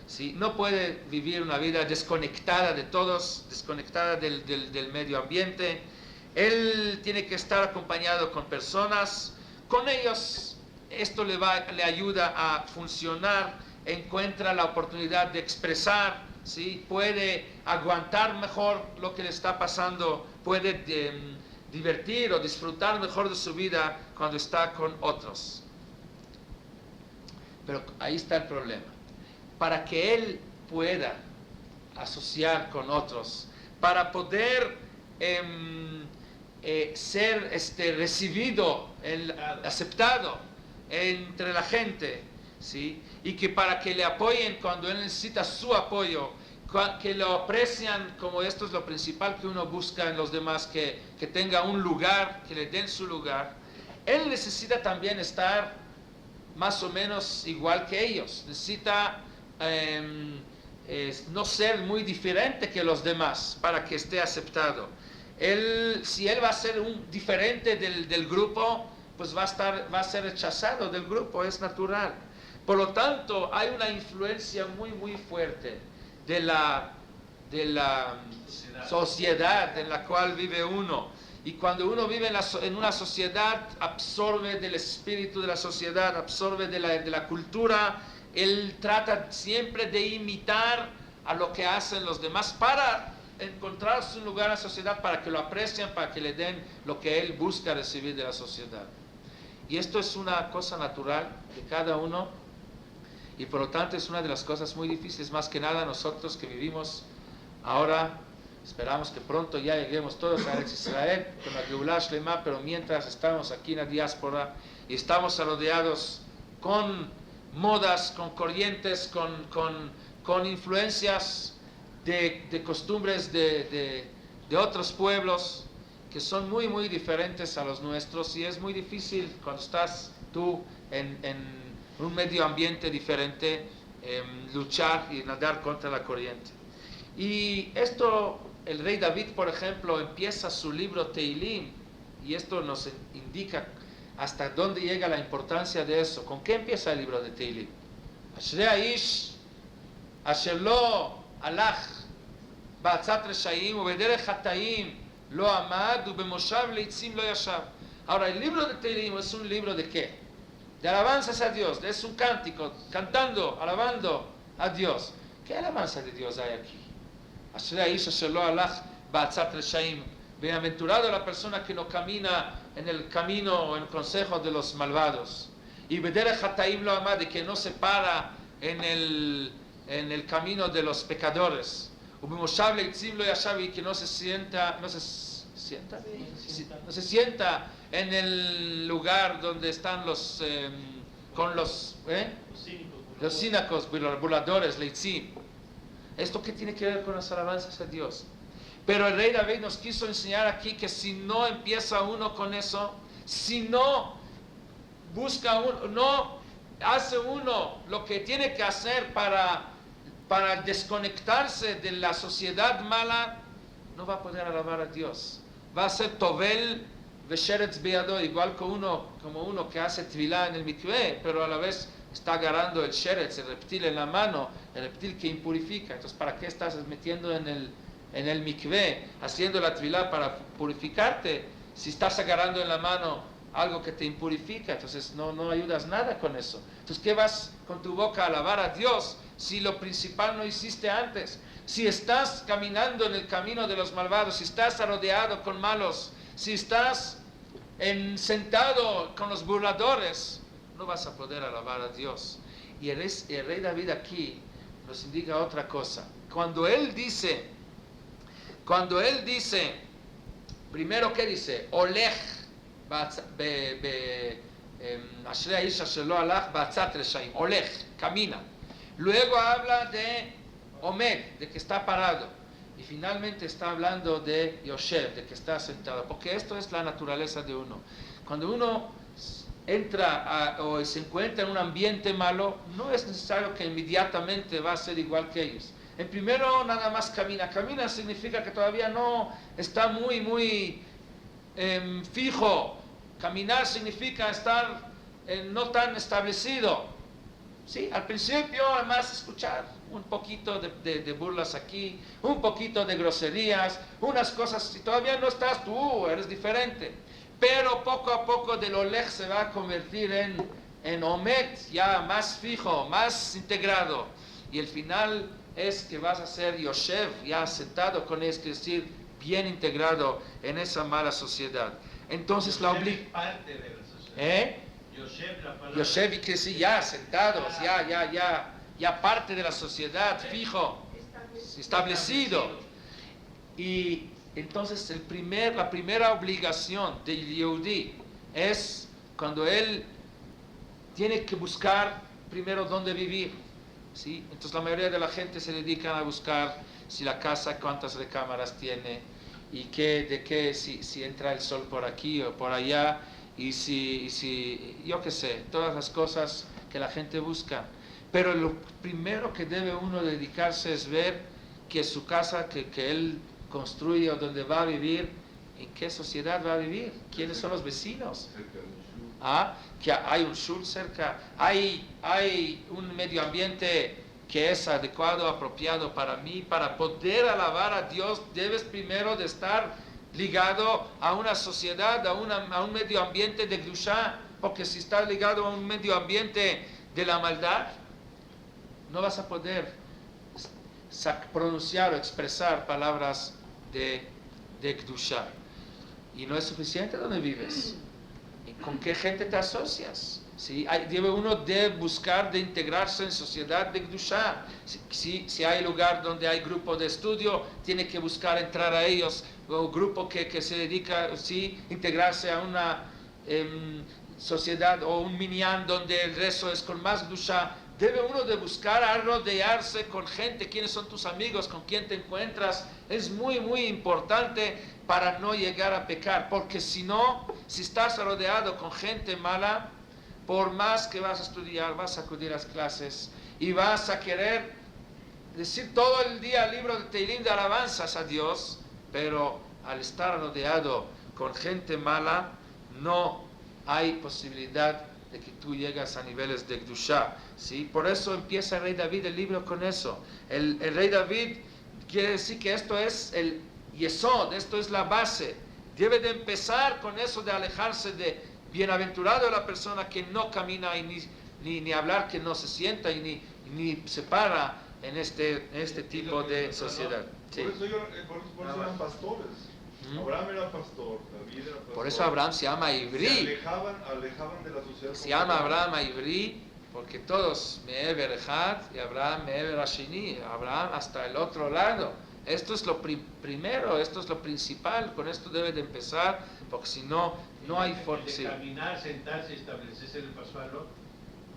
¿Sí? No puede vivir una vida desconectada de todos, desconectada del medio ambiente. Él tiene que estar acompañado con personas, con ellos esto le ayuda a funcionar, encuentra la oportunidad de expresar, ¿sí? Puede aguantar mejor lo que le está pasando, puede divertir o disfrutar mejor de su vida cuando está con otros. Pero ahí está el problema. Para que él pueda asociar con otros, para poder ser recibido, aceptado entre la gente, ¿sí? Y que para que le apoyen cuando él necesita su apoyo, que lo aprecian, como esto es lo principal que uno busca en los demás, que tenga un lugar, que le den su lugar. Él necesita también estar más o menos igual que ellos, necesita no ser muy diferente que los demás para que esté aceptado. Si él va a ser diferente del grupo, pues va a ser rechazado del grupo, es natural. Por lo tanto, hay una influencia muy, muy fuerte de la sociedad en la cual vive uno. Y cuando uno vive en una sociedad, absorbe del espíritu de la sociedad, absorbe de la cultura. Él trata siempre de imitar a lo que hacen los demás para encontrar su lugar en la sociedad, para que lo aprecien, para que le den lo que él busca recibir de la sociedad. Y esto es una cosa natural de cada uno, y por lo tanto es una de las cosas muy difíciles, más que nada nosotros que vivimos ahora. Esperamos que pronto ya lleguemos todos a Eretz Israel con la Geulah Shlema, pero mientras estamos aquí en la diáspora y estamos rodeados con modas, con corrientes, con influencias de costumbres de otros pueblos que son muy, muy diferentes a los nuestros, y es muy difícil cuando estás tú en un medio ambiente diferente luchar y nadar contra la corriente. Y esto, el rey David, por ejemplo, empieza su libro Teilim, y esto nos indica hasta dónde llega la importancia de eso. ¿Con qué empieza el libro de Teilim? Ashrei haish asher lo alach ba'atzat reshaim ubederech hataim lo amad ubemoshav leitzim lo yashav. Ahora, el libro de Teilim es un libro de ¿qué? De alabanzas a Dios, es un cántico, cantando, alabando a Dios. ¿Qué alabanza de Dios hay aquí? Ashrei haish asher lo alach ba'atzat reshaim. Bienaventurado la persona que no camina en el camino o en el consejo de los malvados. Y bederech hataim lo amad, de que no se para en el camino de los pecadores. Ubimoshav leitzim lo yashav, y que no se sienta en el lugar donde están los cínicos, burladores, leitzim. ¿Esto qué tiene que ver con las alabanzas a Dios? Pero el rey David nos quiso enseñar aquí que si no empieza uno con eso, si no busca uno, no hace uno lo que tiene que hacer para desconectarse de la sociedad mala, no va a poder alabar a Dios. Va a ser Tovel Vesheretz Beado, igual como uno que hace Tvilá en el mikveh, pero a la vez está agarrando el Sheretz, el reptil en la mano, el reptil que impurifica. Entonces, ¿para qué estás metiendo en el mikveh, haciendo la Tvilá para purificarte, si estás agarrando en la mano algo que te impurifica? Entonces no ayudas nada con eso. Entonces, ¿qué vas con tu boca a alabar a Dios si lo principal no hiciste antes? Si estás caminando en el camino de los malvados, si estás rodeado con malos, si estás sentado con los burladores, no vas a poder alabar a Dios. Y el rey David aquí nos indica otra cosa. Cuando él dice Primero, ¿qué dice? Olech, Ashrei Aish Asher Lo Halach Ba'atzat Reshaim. Olech, camina. Luego habla de Omed, de que está parado. Y finalmente está hablando de Yoshev, de que está sentado. Porque esto es la naturaleza de uno. Cuando uno entra o se encuentra en un ambiente malo, no es necesario que inmediatamente va a ser igual que ellos. En primero nada más camina. Camina significa que todavía no está muy fijo. Caminar significa estar no tan establecido. Sí, al principio además escuchar un poquito de burlas aquí, un poquito de groserías, unas cosas, si todavía no estás tú, eres diferente. Pero poco a poco del Olech se va a convertir en Omed, ya más fijo, más integrado. Y el final es que vas a ser Yoshev, ya sentado con él, es decir, bien integrado en esa mala sociedad. Entonces la obliga. Es parte de la sociedad. Yoshev, la palabra. Yoshev, y que sí, ya sentados, ya parte de la sociedad, fijo, establecido. Y entonces la primera obligación del Yehudí es cuando él tiene que buscar primero dónde vivir. ¿Sí? Entonces la mayoría de la gente se dedica a buscar si la casa cuántas recámaras tiene y si entra el sol por aquí o por allá y si yo qué sé, todas las cosas que la gente busca. Pero lo primero que debe uno dedicarse es ver que su casa que él construye o donde va a vivir, en qué sociedad va a vivir, quiénes son los vecinos. Que hay un shul cerca, hay un medio ambiente que es adecuado, apropiado para mí. Para poder alabar a Dios debes primero de estar ligado a una sociedad, a un medio ambiente de Gdusha, porque si estás ligado a un medio ambiente de la maldad, no vas a poder pronunciar o expresar palabras de Gdusha. Y no es suficiente donde vives. ¿Con qué gente te asocias? ¿Sí? Debe uno de buscar de integrarse en sociedad de Gdusha. Si hay lugar donde hay grupo de estudio, tiene que buscar entrar a ellos, o grupo que se dedica, ¿sí?, integrarse a una sociedad o un minyan donde el rezo es con más Gdusha. Debe uno de buscar a rodearse con gente. ¿Quiénes son tus amigos? ¿Con quién te encuentras? Es muy importante para no llegar a pecar, porque si estás rodeado con gente mala, por más que vas a estudiar, vas a acudir a las clases y vas a querer decir todo el día el libro de Teilim de alabanzas a Dios, pero al estar rodeado con gente mala, no hay posibilidad de que tú llegas a niveles de Gdusha, ¿sí? Por eso empieza el rey David el libro con eso. El rey David quiere decir que esto es el Yesod, esto es la base. Debe de empezar con eso de alejarse de bienaventurado la persona que no camina y ni hablar, que no se sienta y ni se para en este tipo de sociedad. Sí. Por eso eran pastores. Abraham era pastor, David era pastor. Por eso Abraham se llama Ivrí. Se alejaban de la sociedad. Se llama Abraham Ivrí porque todos Me'ever Echad y Abraham Me'ever Ashini, Abraham hasta el otro lado. Esto es lo primero, esto es lo principal, con esto debe de empezar, porque si no hay forma. De caminar, sentarse y establecerse en el paso al otro.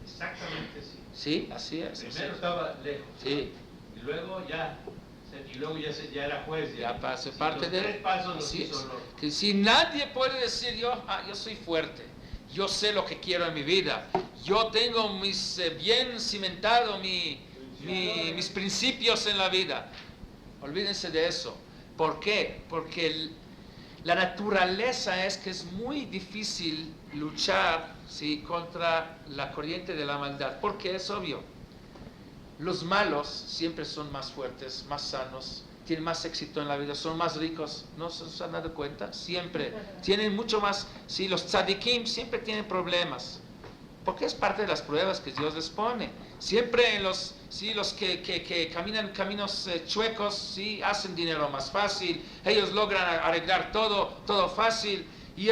Exactamente así. Sí, así es. Primero estaba lejos. Sí. Y luego ya era juez. Ya pasó parte de. Tres pasos los Sí, hizo que si nadie puede decir yo soy fuerte, yo sé lo que quiero en mi vida, yo tengo bien cimentado mis principios en la vida. Olvídense de eso. ¿Por qué? Porque la naturaleza es que es muy difícil luchar, ¿sí?, contra la corriente de la maldad. Porque es obvio. Los malos siempre son más fuertes, más sanos, tienen más éxito en la vida, son más ricos. ¿No se han dado cuenta? Siempre. Tienen mucho más. Sí, los tzadikim siempre tienen problemas. Porque es parte de las pruebas que Dios les pone. Siempre los que caminan caminos chuecos, sí, hacen dinero más fácil, ellos logran arreglar todo fácil, y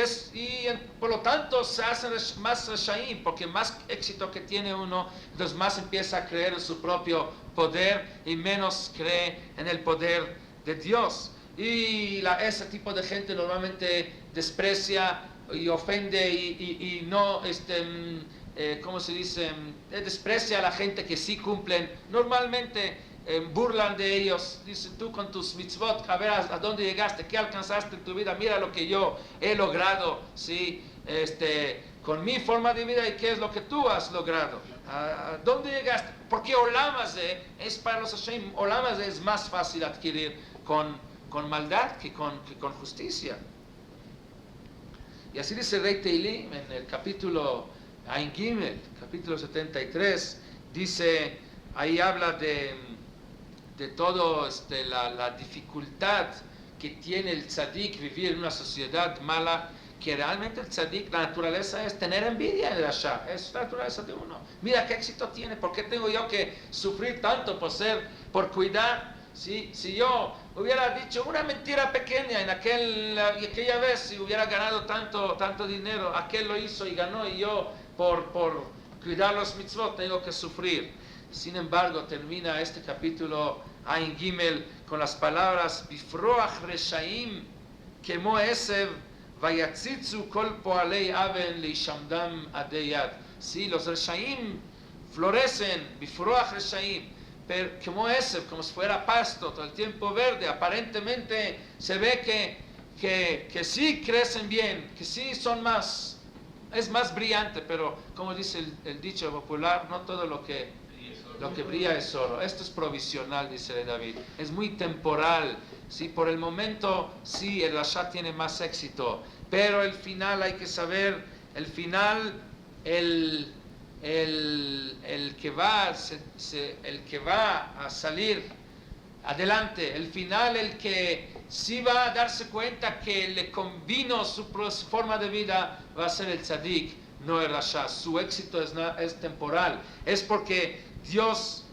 por lo tanto se hacen más reshaim, porque más éxito que tiene uno, entonces más empieza a creer en su propio poder y menos cree en el poder de Dios. Y ese tipo de gente normalmente desprecia y ofende y no, ¿cómo se dice? Desprecia a la gente que sí cumplen. Normalmente burlan de ellos. Dice, tú con tus mitzvot, a ver a dónde llegaste, qué alcanzaste en tu vida, mira lo que yo he logrado, ¿sí? Con mi forma de vida y qué es lo que tú has logrado. ¿A dónde llegaste? Porque Olam Hazeh es para los Hashem. Olam Hazeh es más fácil adquirir con maldad que con justicia. Y así dice el rey Teilim en el capítulo Ain Gimel, capítulo 73, dice, ahí habla de todo la dificultad que tiene el tzadik vivir en una sociedad mala, que realmente el tzadik, la naturaleza es tener envidia del rasha, es la naturaleza de uno. Mira qué éxito tiene, ¿por qué tengo yo que sufrir tanto por cuidar? Si yo hubiera dicho una mentira pequeña en aquella vez, si hubiera ganado tanto dinero, aquel lo hizo y ganó, y yo por cuidar los mitzvot tengo que sufrir. Sin embargo, termina este capítulo Ain Gimel con las palabras Bifroach Reshaim Kemo Esev Vayatzitzu Kol Poalei Aven Leishamdam Adeyad. Sí, los Reshaim florecen, Bifroach Reshaim, pero como como si fuera pasto, todo el tiempo verde. Aparentemente se ve que sí crecen bien, que sí son es más brillante, pero como dice el dicho popular, no todo lo que brilla es oro. Esto es provisional, dice David, es muy temporal. Sí, por el momento sí, el rasha tiene más éxito, pero el final hay que saber, el final, el que va a salir adelante, el final, el que sí va a darse cuenta que le convino su forma de vida, va a ser el tzadik, no el rasha. Su éxito es temporal, es porque Dios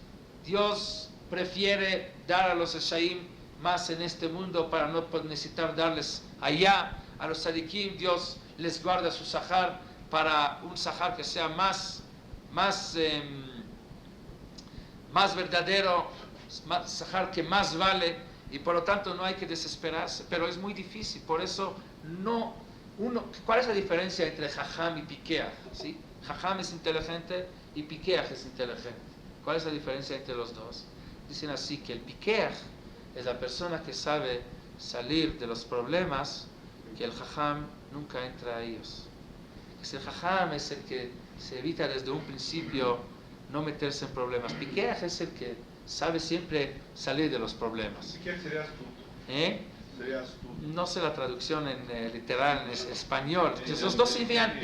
prefiere dar a los reshaim más en este mundo para no necesitar darles allá. A los tzadikim Dios les guarda su sahar para un sahar que sea más verdadero, sahar que más vale, y por lo tanto no hay que desesperarse, pero es muy difícil. Por eso ¿cuál es la diferencia entre jajam y pikeach? ¿Sí? Jajam es inteligente y pikeach es inteligente. ¿Cuál es la diferencia entre los dos? Dicen así que el pikeach es la persona que sabe salir de los problemas, que el jajam nunca entra a ellos. El jajam es el que se evita desde un principio no meterse en problemas. Pikeach es el que sabe siempre salir de los problemas. Pikeach sería astuto. Sería astuto. No sé la traducción literal en español. Entonces, los dos significan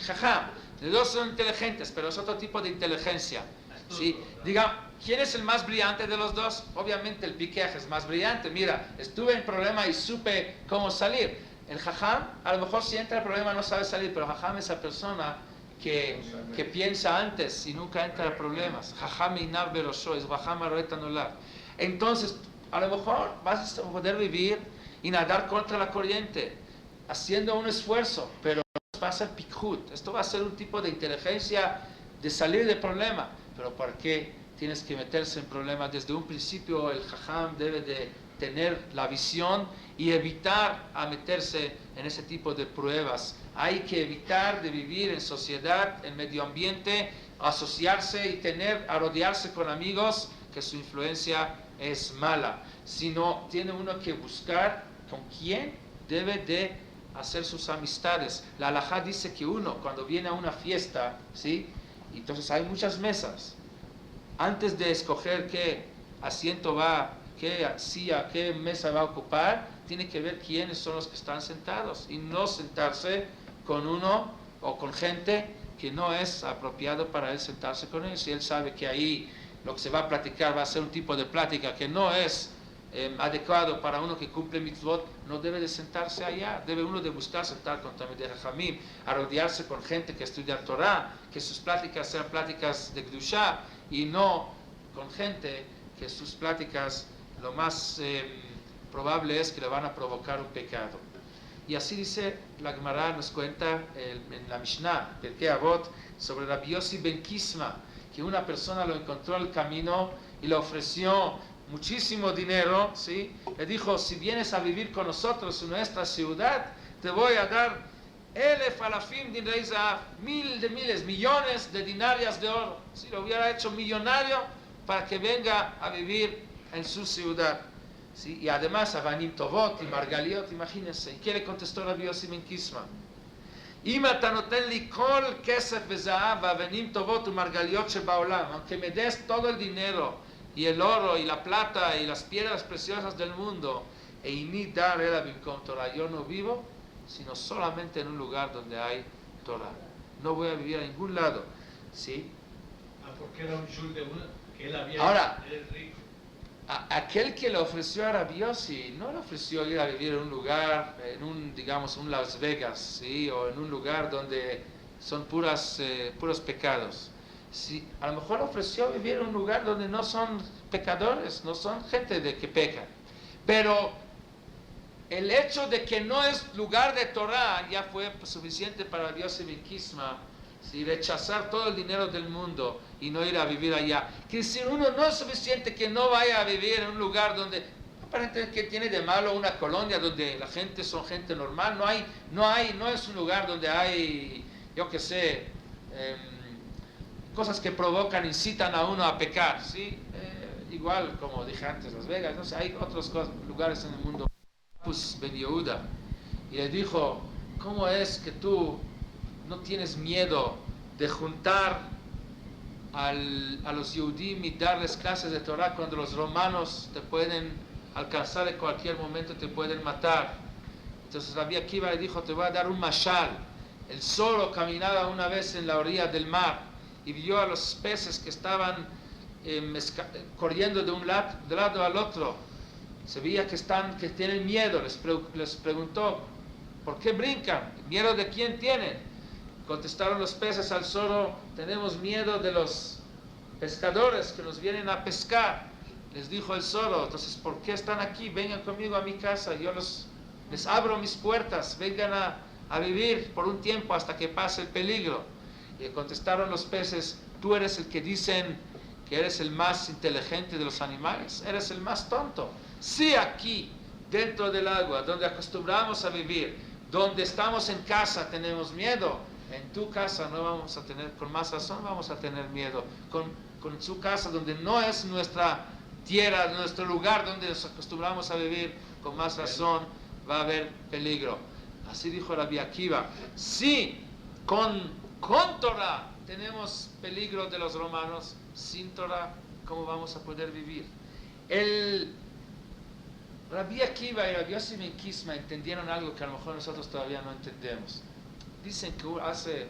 jajam. Los dos son inteligentes, pero es otro tipo de inteligencia. ¿Sí? Diga, ¿quién es el más brillante de los dos? Obviamente el pikeach es más brillante. Mira, estuve en problema y supe cómo salir. El jajam, a lo mejor si entra el problema no sabe salir, pero jajam es esa persona que piensa antes y nunca entra en problemas. Jajam inav berosho, es jajam aroeta nolar. Entonces, a lo mejor vas a poder vivir y nadar contra la corriente, haciendo un esfuerzo, pero va a ser pikhut. Esto va a ser un tipo de inteligencia de salir del problema. Pero ¿por qué tienes que meterse en problemas? Desde un principio el jajam debe de tener la visión y evitar a meterse en ese tipo de pruebas. Hay que evitar de vivir en sociedad, en medio ambiente, asociarse y a rodearse con amigos que su influencia es mala. Sino tiene uno que buscar con quién debe de hacer sus amistades. La halajá dice que uno cuando viene a una fiesta, ¿sí? Entonces hay muchas mesas. Antes de escoger qué asiento qué mesa va a ocupar, tiene que ver quiénes son los que están sentados y no sentarse con uno o con gente que no es apropiado para él sentarse con él. Si él sabe que ahí lo que se va a platicar va a ser un tipo de plática que no es adecuado para uno que cumple mitzvot, no debe de sentarse allá. Debe uno de buscar sentar con Talmidei Jajamim, a rodearse con gente que estudia Torah, que sus pláticas sean pláticas de Kedushá, y no con gente que sus pláticas lo más probable es que le van a provocar un pecado. Y así dice la Gemara, nos cuenta en la Mishnah, Pirkei Avot, sobre Rabbi Yossi ben Kisma, que una persona lo encontró en el camino y le ofreció muchísimo dinero, ¿sí? Le dijo, si vienes a vivir con nosotros en nuestra ciudad, te voy a dar 1000 alafim dinarei zahav, miles, millones de dinarias de oro. Si lo hubiera hecho millonario para que venga a vivir en su ciudad. ¿Sí? Y además, Avanim Tovot y Margaliot, imagínense. ¿Y qué le contestó Rabbi Yossi ben Kisma? Aunque me des todo el dinero y el oro y la plata y las piedras preciosas del mundo, yo no vivo sino solamente en un lugar donde hay Torah. No voy a vivir a ningún lado. ¿Sí? Porque era un shul de una, que él había. Ahora, él es rico. Aquel que le ofreció a Rabbi Yossi no le ofreció ir a vivir en un lugar, en un, digamos, un Las Vegas, ¿sí? O en un lugar donde son puros pecados. Sí, a lo mejor le ofreció vivir en un lugar donde no son pecadores, no son gente de que pecan. Pero el hecho de que no es lugar de Torah ya fue suficiente para Rabbi Yossi ben Kisma. ¿Sí? Rechazar todo el dinero del mundo y no ir a vivir allá. Que decir, uno no es suficiente que no vaya a vivir en un lugar donde, aparentemente, que tiene de malo una colonia donde la gente son gente normal. No es un lugar donde hay, yo qué sé, cosas que provocan, incitan a uno a pecar, ¿sí? Igual, como dije antes, Las Vegas, no sé, hay otros lugares en el mundo. Pues Ben Yehuda, y le dijo, ¿cómo es que tú no tienes miedo de juntar a los Yehudim y darles clases de Torah cuando los romanos te pueden alcanzar en cualquier momento, te pueden matar? Entonces Rabbi Akiva le dijo, te voy a dar un mashal. El zorro caminaba una vez en la orilla del mar y vio a los peces que estaban corriendo de un lado al otro. Se veía que tienen miedo. Les preguntó, ¿por qué brincan? ¿Miedo de quién tienen? Contestaron los peces al zorro, tenemos miedo de los pescadores que nos vienen a pescar. Les dijo el zorro, entonces, ¿por qué están aquí? Vengan conmigo a mi casa, yo les abro mis puertas, vengan a vivir por un tiempo hasta que pase el peligro. Y contestaron los peces, tú eres el que dicen que eres el más inteligente de los animales, eres el más tonto. Sí, aquí, dentro del agua, donde acostumbramos a vivir, donde estamos en casa, tenemos miedo. En tu casa no vamos a tener, con más razón vamos a tener miedo. Con su casa, donde no es nuestra tierra, nuestro lugar donde nos acostumbramos a vivir, con más razón va a haber peligro. Así dijo Rabbi Akiva. Sí, con Torah tenemos peligro de los romanos. Sin Torah, ¿cómo vamos a poder vivir? Rabbi Akiva y Rabbi Yossi ben Kisma entendieron algo que a lo mejor nosotros todavía no entendemos. Dicen que hace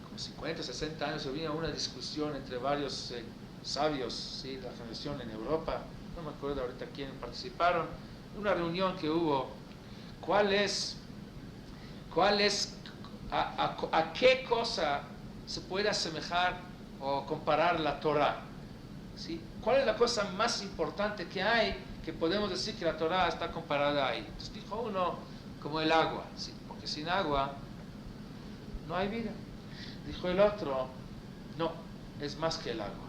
como 50, 60 años había una discusión entre varios sabios, ¿sí? De la generación en Europa, no me acuerdo ahorita quién participaron, una reunión que hubo, a qué cosa se puede asemejar o comparar la Torah, ¿sí? ¿Cuál es la cosa más importante que hay que podemos decir que la Torah está comparada ahí? Entonces dijo uno, como el agua, ¿sí? Porque sin agua no hay vida. Dijo el otro, no, es más que el agua,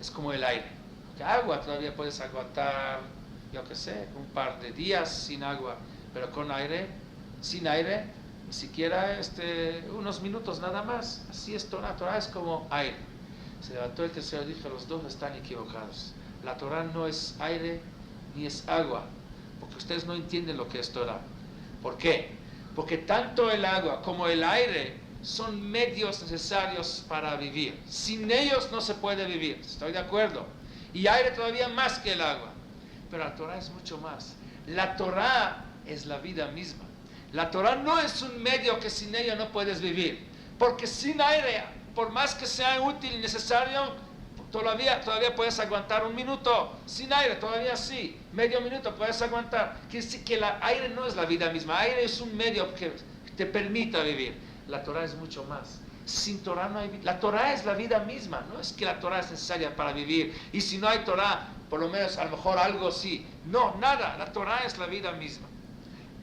es como el aire. Porque agua todavía puedes aguantar, yo qué sé, un par de días sin agua, pero sin aire, ni siquiera unos minutos nada más. Así es Torah. Torah es como aire. Se levantó el tercero y dijo, los dos están equivocados. La Torah no es aire ni es agua, porque ustedes no entienden lo que es Torah. ¿Por qué? Porque tanto el agua como el aire son medios necesarios para vivir. Sin ellos no se puede vivir, estoy de acuerdo. Y aire todavía más que el agua. Pero la Torah es mucho más. La Torah es la vida misma. La Torah no es un medio que sin ella no puedes vivir. Porque sin aire, por más que sea útil y necesario, todavía puedes aguantar un minuto. Sin aire todavía sí, medio minuto puedes aguantar. Quiere decir que el aire no es la vida misma. Aire es un medio que te permita vivir. La Torah es mucho más. Sin Torah no hay vida. La Torah es la vida misma. No es que la Torah es necesaria para vivir. Y si no hay Torah, por lo menos a lo mejor algo sí. No, nada. La Torah es la vida misma.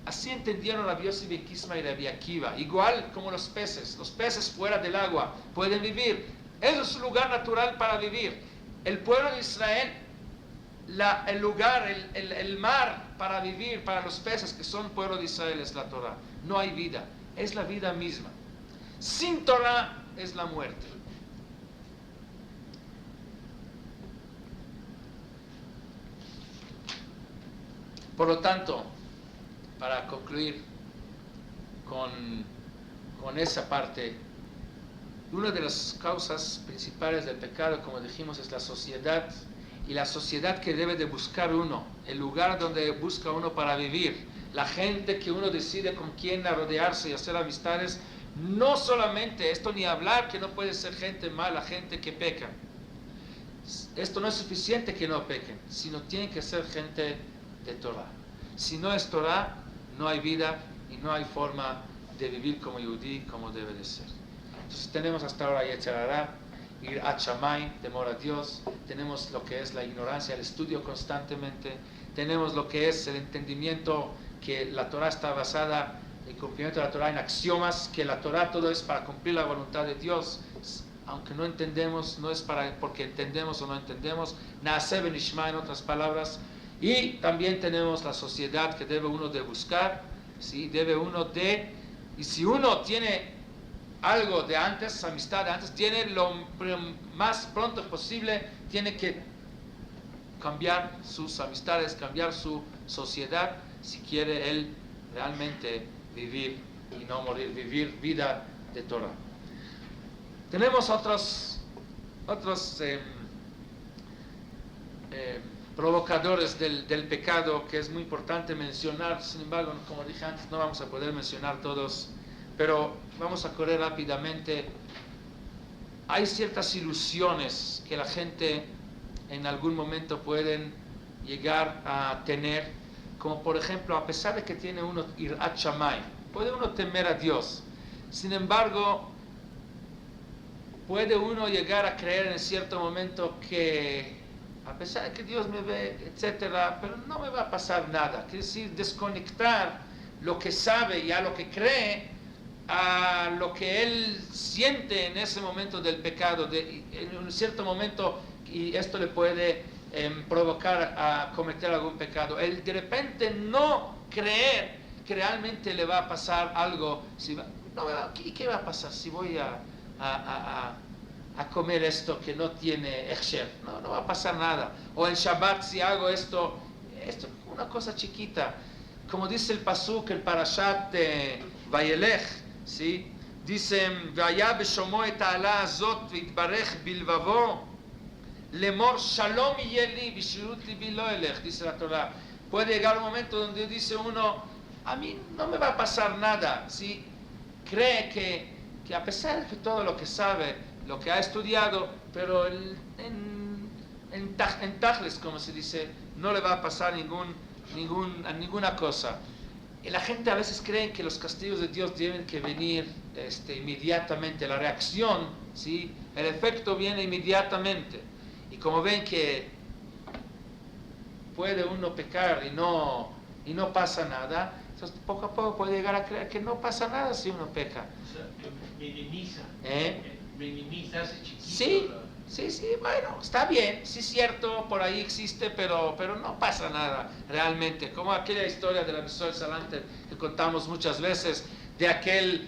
Así entendieron Rabbi Yossi ben Kisma y Rabbi Akiva. Igual como los peces. Los peces fuera del agua pueden vivir. Eso es un lugar natural para vivir. El pueblo de Israel el lugar, el mar para vivir, para los peces que son pueblo de Israel es la Torah. No hay vida, es la vida misma. Sin Torah es la muerte. Por lo tanto, para concluir con esa parte, una de las causas principales del pecado, como dijimos, es la sociedad, y la sociedad que debe de buscar uno, el lugar donde busca uno para vivir, la gente que uno decide con quién rodearse y hacer amistades. No solamente esto, ni hablar que no puede ser gente mala, gente que peca. Esto no es suficiente que no pequen, sino tienen que ser gente de Torah. Si no es Torah, no hay vida y no hay forma de vivir como Yehudí, como debe de ser. Entonces tenemos hasta ahora Yetzer Hara, Yirat Shamayim, temor a Dios. Tenemos lo que es la ignorancia, el estudio constantemente. Tenemos lo que es el entendimiento que la Torah está basada, el cumplimiento de la Torah en axiomas, que la Torah todo es para cumplir la voluntad de Dios. Aunque no entendemos, no es porque entendemos o no entendemos. Naaseh v'nishma, en otras palabras. Y también tenemos la sociedad que debe uno de buscar, ¿sí? Y si uno tiene algo de antes, amistad de antes, tiene lo más pronto posible, tiene que cambiar sus amistades, cambiar su sociedad, si quiere él realmente vivir y no morir, vivir vida de Torah. Tenemos otros provocadores del pecado que es muy importante mencionar. Sin embargo, como dije antes, no vamos a poder mencionar todos, pero vamos a correr rápidamente. Hay ciertas ilusiones que la gente en algún momento pueden llegar a tener, como por ejemplo, a pesar de que tiene uno Yirat Shamayim, puede uno temer a Dios. Sin embargo, puede uno llegar a creer en cierto momento que a pesar de que Dios me ve, etcétera, pero no me va a pasar nada. Quiere decir, desconectar lo que sabe y a lo que cree a lo que él siente en ese momento del pecado, en un cierto momento, y esto le puede provocar a cometer algún pecado. Él de repente no creer que realmente le va a pasar algo. ¿Y qué va a pasar si voy a comer esto que no tiene Hechsher? No va a pasar nada. O en Shabbat, si hago esto es una cosa chiquita. Como dice el pasuk, el parashat Vayelech, ¿sí? Dice, Vaya beshomo et ha'ala azot v'itbarech bilvavo lemor shalom yeli b'shirut libi lo elech, dice la Torah. Puede llegar un momento donde dice uno, a mí no me va a pasar nada, ¿sí? Cree que a pesar de todo lo que sabe, lo que ha estudiado, pero en Tachlis, como se dice, no le va a pasar ninguna cosa. Y la gente a veces cree que los castigos de Dios deben que venir inmediatamente, la reacción, ¿sí? El efecto viene inmediatamente. Y como ven que puede uno pecar y no pasa nada, entonces poco a poco puede llegar a creer que no pasa nada si uno peca. O sea, minimiza. Minimiza, hace Sí, chiquito. sí, bueno, está bien, sí es cierto, por ahí existe, pero no pasa nada realmente. Como aquella historia de la Besol Salante que contamos muchas veces, de aquel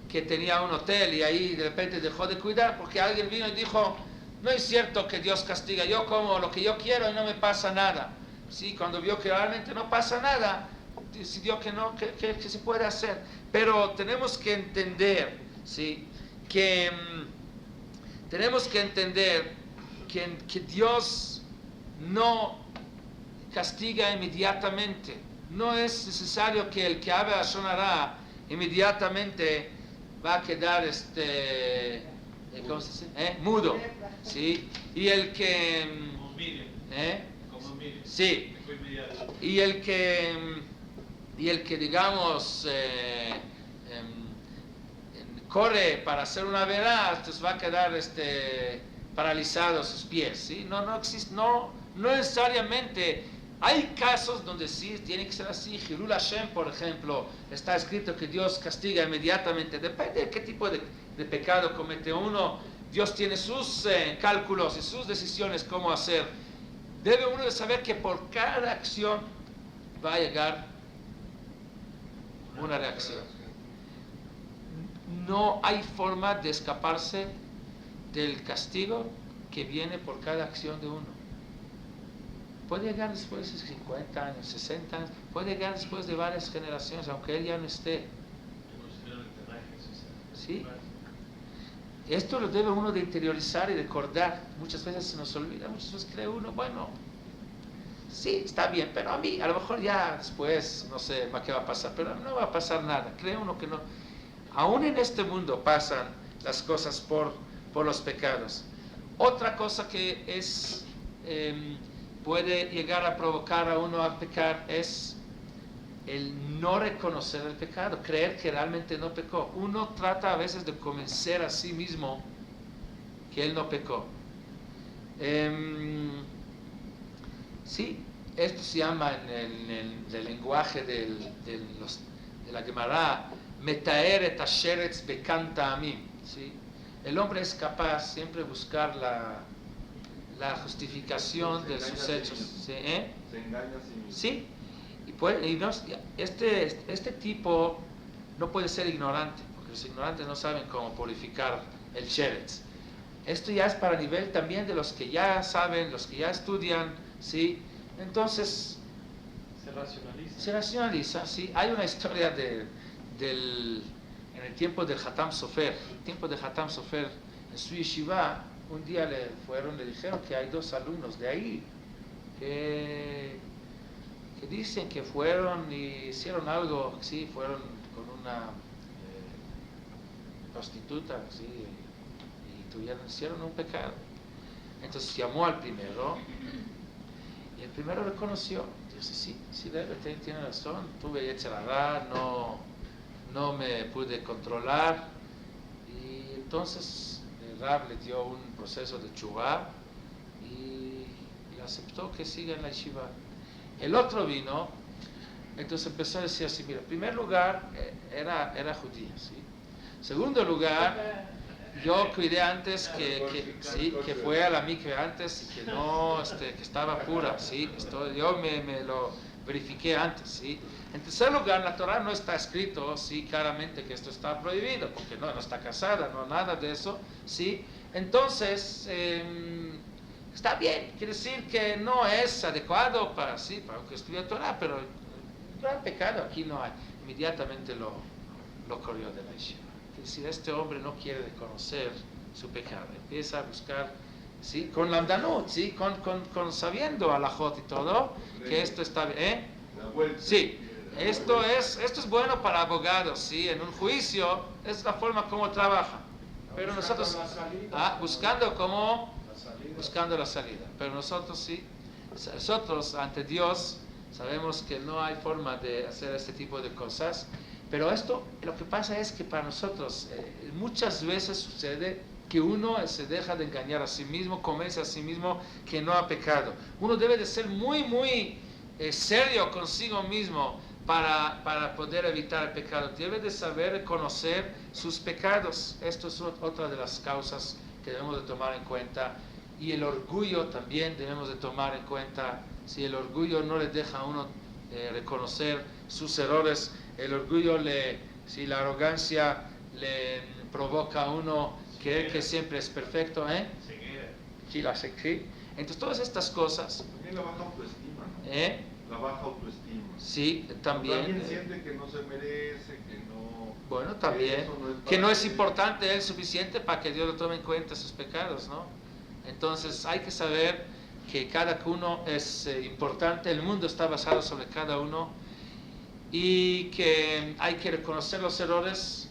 que tenía un hotel y ahí de repente dejó de cuidar porque alguien vino y dijo, no es cierto que Dios castiga, yo como lo que yo quiero y no me pasa nada. Sí, cuando vio que realmente no pasa nada, decidió que no, que se puede hacer. Pero tenemos que entender, ¿sí? Tenemos que entender que Dios no castiga inmediatamente. No es necesario que el que habla Lashon Hara inmediatamente va a quedar ¿cómo se dice? Mudo, ¿sí? Y el que Como Miriam. sí. Y el que digamos corre para hacer una verá, entonces va a quedar paralizado sus pies, ¿sí? No existe, no necesariamente. Hay casos donde sí tiene que ser así. Hilul Hashem, por ejemplo, está escrito que Dios castiga inmediatamente. Depende de qué tipo de pecado comete uno. Dios tiene sus cálculos y sus decisiones cómo hacer. debe uno de saber que por cada acción va a llegar una reacción. No hay forma de escaparse del castigo que viene por cada acción de uno. Puede llegar después de 50 años, 60 años, puede llegar después de varias generaciones, aunque él ya no esté. ¿Sí? Esto lo debe uno de interiorizar y recordar. Muchas veces se nos olvida, muchas veces cree uno, bueno, sí, está bien, pero a mí, a lo mejor ya después, no sé qué va a pasar, pero no va a pasar nada. Cree uno que no. Aún en este mundo pasan las cosas por los pecados. Otra cosa que es puede llegar a provocar a uno a pecar es el no reconocer el pecado, creer que realmente no pecó. Uno trata a veces de convencer a sí mismo que él no pecó. Sí, esto se llama en el lenguaje de la Gemara, metaer et asheretz bekanta amim. ¿Sí? El hombre es capaz siempre de buscar la justificación de sus hechos. ¿Sí? Se engaña a sí mismo. Sí. Este tipo no puede ser ignorante, porque los ignorantes no saben cómo purificar el sheretz. Esto ya es para nivel también de los que ya saben, los que ya estudian, ¿sí? Entonces se racionaliza, ¿sí? Hay una historia en el tiempo del Hatam Sofer. El tiempo del Hatam Sofer, en su yeshiva, un día le dijeron que hay 2 alumnos de ahí que dicen que fueron y hicieron algo, sí, fueron con una prostituta, sí, y hicieron un pecado. Entonces llamó al primero y el primero reconoció. Dice, sí, tiene razón, tuve yetzer hara, no me pude controlar. Y entonces el Rab le dio un proceso de teshuvá y aceptó que siga en la yeshiva. El otro vino, entonces empezó a decir así, mira, en primer lugar era judía, ¿sí? Segundo lugar, yo cuidé antes que fue a la mikve antes y que no, que estaba pura, ¿sí? Yo me lo verifiqué antes, ¿sí? En tercer lugar, en la Torah no está escrito, sí, claramente que esto está prohibido, porque no está casada, no nada de eso, ¿sí? Entonces, está bien, quiere decir que no es adecuado para que estudie Torah, pero el gran pecado aquí no hay. Inmediatamente lo corrió de la yeshiva. Es decir, este hombre no quiere reconocer su pecado, empieza a buscar, ¿sí? Con lamdanut, ¿sí? Con sabiendo alajot y todo, que esto está bien, Sí, esto es bueno para abogados, ¿sí? En un juicio es la forma como trabaja, pero nosotros buscando la salida, pero nosotros ante Dios sabemos que no hay forma de hacer este tipo de cosas. Pero lo que pasa es que para nosotros muchas veces sucede que uno se deja de engañar a sí mismo, convence a sí mismo que no ha pecado. Uno debe de ser muy, muy serio consigo mismo para poder evitar el pecado. Debe de saber reconocer sus pecados. Esto es otra de las causas que debemos de tomar en cuenta. Y el orgullo también debemos de tomar en cuenta. Si el orgullo no le deja a uno reconocer sus errores, el orgullo la arrogancia le provoca a uno creer que siempre es perfecto, Sí. Entonces todas estas cosas. También la baja autoestima, ¿no? La baja autoestima. Sí, también. Alguien siente que no se merece, que no. Bueno, también. Que no es importante él suficiente para que Dios lo tome en cuenta sus pecados, ¿no? Entonces hay que saber que cada uno es importante, el mundo está basado sobre cada uno y que hay que reconocer los errores,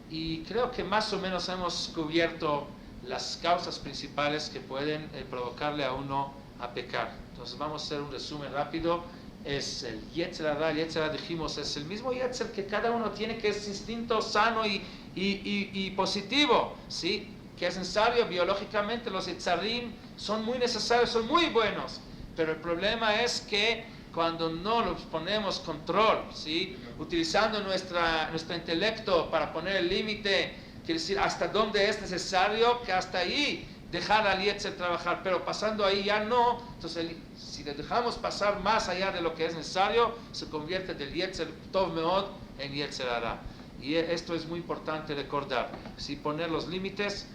y creo que más o menos hemos cubierto las causas principales que pueden provocarle a uno a pecar. Entonces vamos a hacer un resumen rápido. Es el yetzer hara. El yetzer hara, dijimos, es el mismo yetzer que cada uno tiene, que es instinto sano y positivo, ¿sí? Que es necesario biológicamente. Los yetzarim son muy necesarios, son muy buenos, pero el problema es que cuando no los ponemos control, ¿sí? Utilizando nuestro intelecto para poner el límite, quiere decir hasta dónde es necesario, que hasta ahí dejar al Yetzer trabajar, pero pasando ahí ya no. Entonces, si le dejamos pasar más allá de lo que es necesario, se convierte del Yetzer Tov Meod en Yetzer Hara. Y esto es muy importante recordar, ¿sí? Poner los límites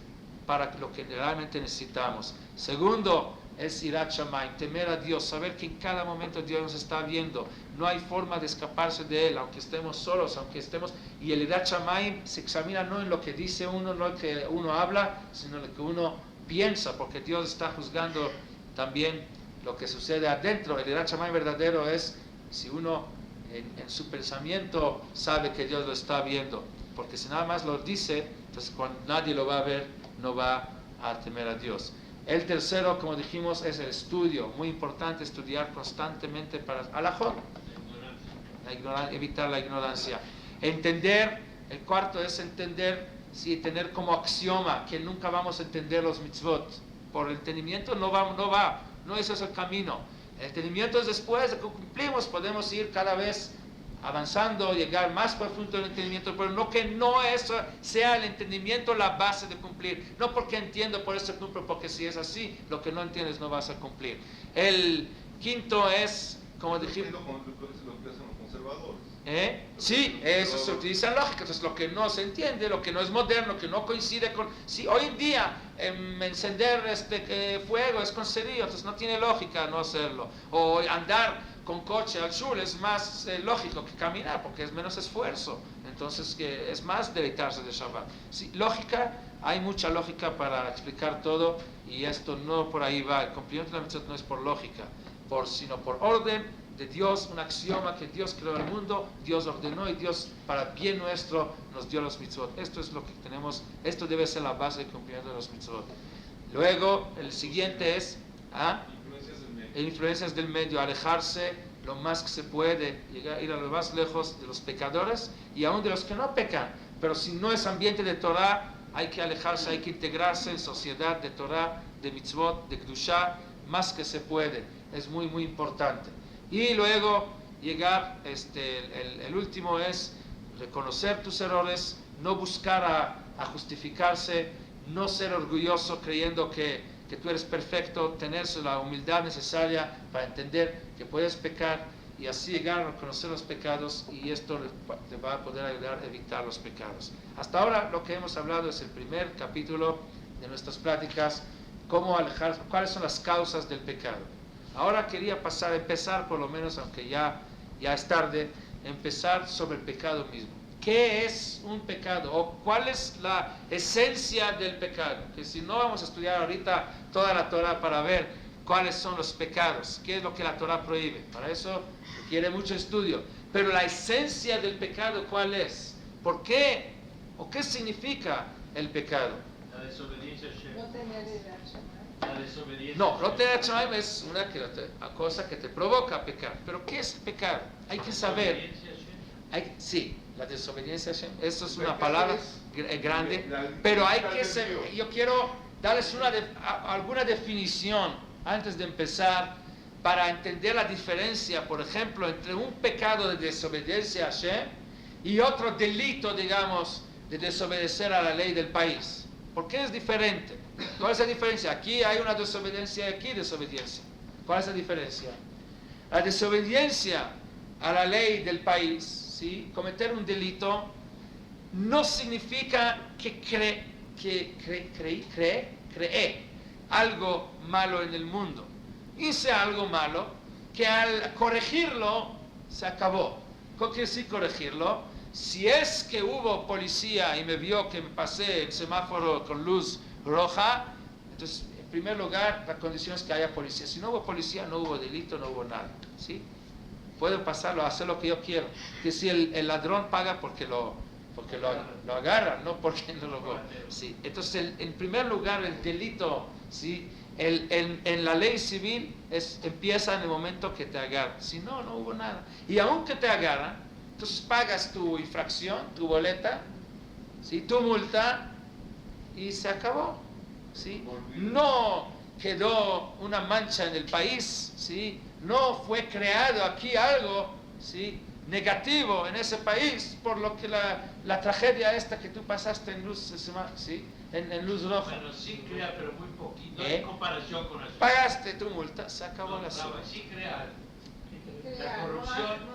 para lo que realmente necesitamos. Segundo, es Yirat Shamayim, temer a Dios, saber que en cada momento Dios nos está viendo, no hay forma de escaparse de Él, aunque estemos solos, aunque estemos, y el Yirat Shamayim se examina no en lo que dice uno, no en lo que uno habla, sino en lo que uno piensa, porque Dios está juzgando también lo que sucede adentro. El Yirat Shamayim verdadero es si uno en su pensamiento sabe que Dios lo está viendo, porque si nada más lo dice, entonces cuando nadie lo va a ver, no va a temer a Dios. El tercero, como dijimos, es el estudio. Muy importante estudiar constantemente para alajot, evitar la ignorancia. Entender, el cuarto es entender, sí, tener como axioma que nunca vamos a entender los mitzvot. Por el entendimiento no ese es el camino. El entendimiento es después de que cumplimos, podemos ir cada vez avanzando, llegar más profundo en el entendimiento, pero no que no eso sea el entendimiento la base de cumplir. No porque entiendo, por eso cumplo, porque si es así, lo que no entiendes no vas a cumplir. El quinto es, como dijimos... Lo que hacen los conservadores. Sí, eso se utiliza en lógica. Entonces lo que no se entiende, lo que no es moderno, que no coincide con... Si hoy en día encender fuego es concedido, entonces no tiene lógica no hacerlo. O andar con coche al shul es más lógico que caminar, porque es menos esfuerzo. Entonces que es más deleitarse de Shabbat. Sí, lógica, hay mucha lógica para explicar todo, y esto no por ahí va. El cumplimiento de la mitzvot no es por lógica, sino por orden de Dios, un axioma que Dios creó el mundo, Dios ordenó, y Dios para bien nuestro nos dio los mitzvot. Esto es lo que tenemos, esto debe ser la base del cumplimiento de los mitzvot. Luego, el siguiente es influencias del medio, alejarse lo más que se puede, ir a lo más lejos de los pecadores y aún de los que no pecan. Pero si no es ambiente de Torah, hay que alejarse, hay que integrarse en sociedad de Torah, de mitzvot, de Kedushá, más que se puede. Es muy, muy importante. Y luego llegar, el último es reconocer tus errores, no buscar a justificarse, no ser orgulloso creyendo que tú eres perfecto, tener la humildad necesaria para entender que puedes pecar y así llegar a reconocer los pecados, y esto te va a poder ayudar a evitar los pecados. Hasta ahora lo que hemos hablado es el primer capítulo de nuestras pláticas, cómo alejar, cuáles son las causas del pecado. Ahora quería empezar por lo menos, aunque ya es tarde, empezar sobre el pecado mismo. ¿Qué es un pecado? ¿O cuál es la esencia del pecado? Que si no vamos a estudiar ahorita toda la Torah para ver cuáles son los pecados, qué es lo que la Torah prohíbe. Para eso requiere mucho estudio. Pero la esencia del pecado, ¿cuál es? ¿Por qué? ¿O qué significa el pecado? La desobediencia a Shem. No tener Yirat Shamayim. La desobediencia. No, no tener Shamayim es una cosa que te provoca a pecar. Pero ¿qué es el pecado? Hay que saber. Sí, la desobediencia a Hashem, eso es una palabra grande, pero hay que ser, yo quiero darles alguna definición antes de empezar para entender la diferencia, por ejemplo, entre un pecado de desobediencia a Hashem y otro delito, digamos, de desobedecer a la ley del país. ¿Por qué es diferente? ¿Cuál es la diferencia? Aquí hay una desobediencia y aquí desobediencia. ¿Cuál es la diferencia? La desobediencia a la ley del país, ¿sí? Cometer un delito no significa que cree algo malo en el mundo. Hice algo malo que al corregirlo se acabó. ¿Cómo quiere decir corregirlo? Si es que hubo policía y me vio que me pasé el semáforo con luz roja, entonces en primer lugar la condición es que haya policía. Si no hubo policía, no hubo delito, no hubo nada, ¿sí? Puedo pasarlo, hacer lo que yo quiero. Que si el ladrón paga porque lo agarra, no porque no lo... Sí. Entonces, en primer lugar, el delito, ¿sí? En la ley civil empieza en el momento que te agarran. Si no, no hubo nada. Y aunque te agarran, entonces pagas tu infracción, tu boleta, ¿sí? Tu multa, y se acabó, ¿sí? No quedó una mancha en el país, ¿sí? No fue creado aquí algo, ¿sí?, negativo en ese país por lo que la tragedia esta que tú pasaste en luz, ¿sí?, en luz roja. Bueno, sí crea, pero muy poquito, en comparación con eso. Pagaste tu multa, se acabó la serie. Sí crea. La corrupción.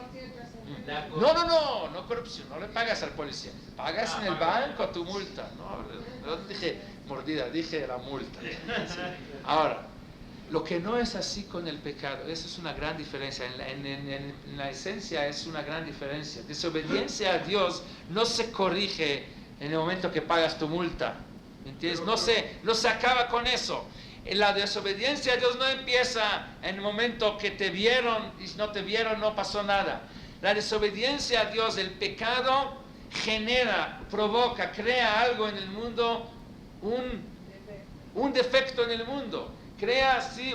No corrupción, no le pagas al policía, pagas en el banco tu multa. No dije mordida, dije la multa. Sí. Ahora, lo que no es así con el pecado, eso es una gran diferencia, en la esencia es una gran diferencia. Desobediencia a Dios no se corrige en el momento que pagas tu multa, ¿me entiendes? No se acaba con eso. La desobediencia a Dios no empieza en el momento que te vieron y si no te vieron no pasó nada. La desobediencia a Dios, el pecado genera, provoca, crea algo en el mundo, un defecto en el mundo. Crea así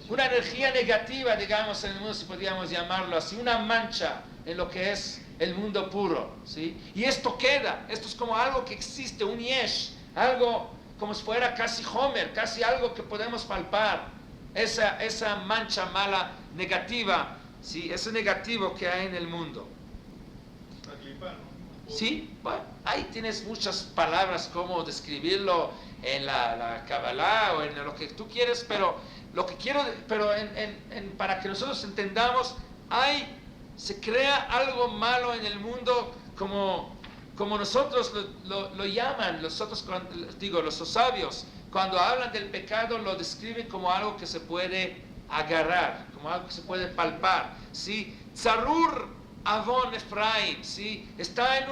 una energía negativa, digamos, en el mundo, si podríamos llamarlo así, una mancha en lo que es el mundo puro, ¿sí? Y esto queda, esto es como algo que existe, un yesh, algo como si fuera casi Homer, casi algo que podemos palpar, esa mancha mala, negativa, ¿sí?, ese negativo que hay en el mundo. Sí, bueno, ahí tienes muchas palabras como describirlo en la Kabbalah o en lo que tú quieres, pero lo que quiero, para que nosotros entendamos, se crea algo malo en el mundo como nosotros lo llaman, los sabios, cuando hablan del pecado lo describen como algo que se puede agarrar, como algo que se puede palpar, ¿sí? Tzarur Avon Efraim, ¿sí? Está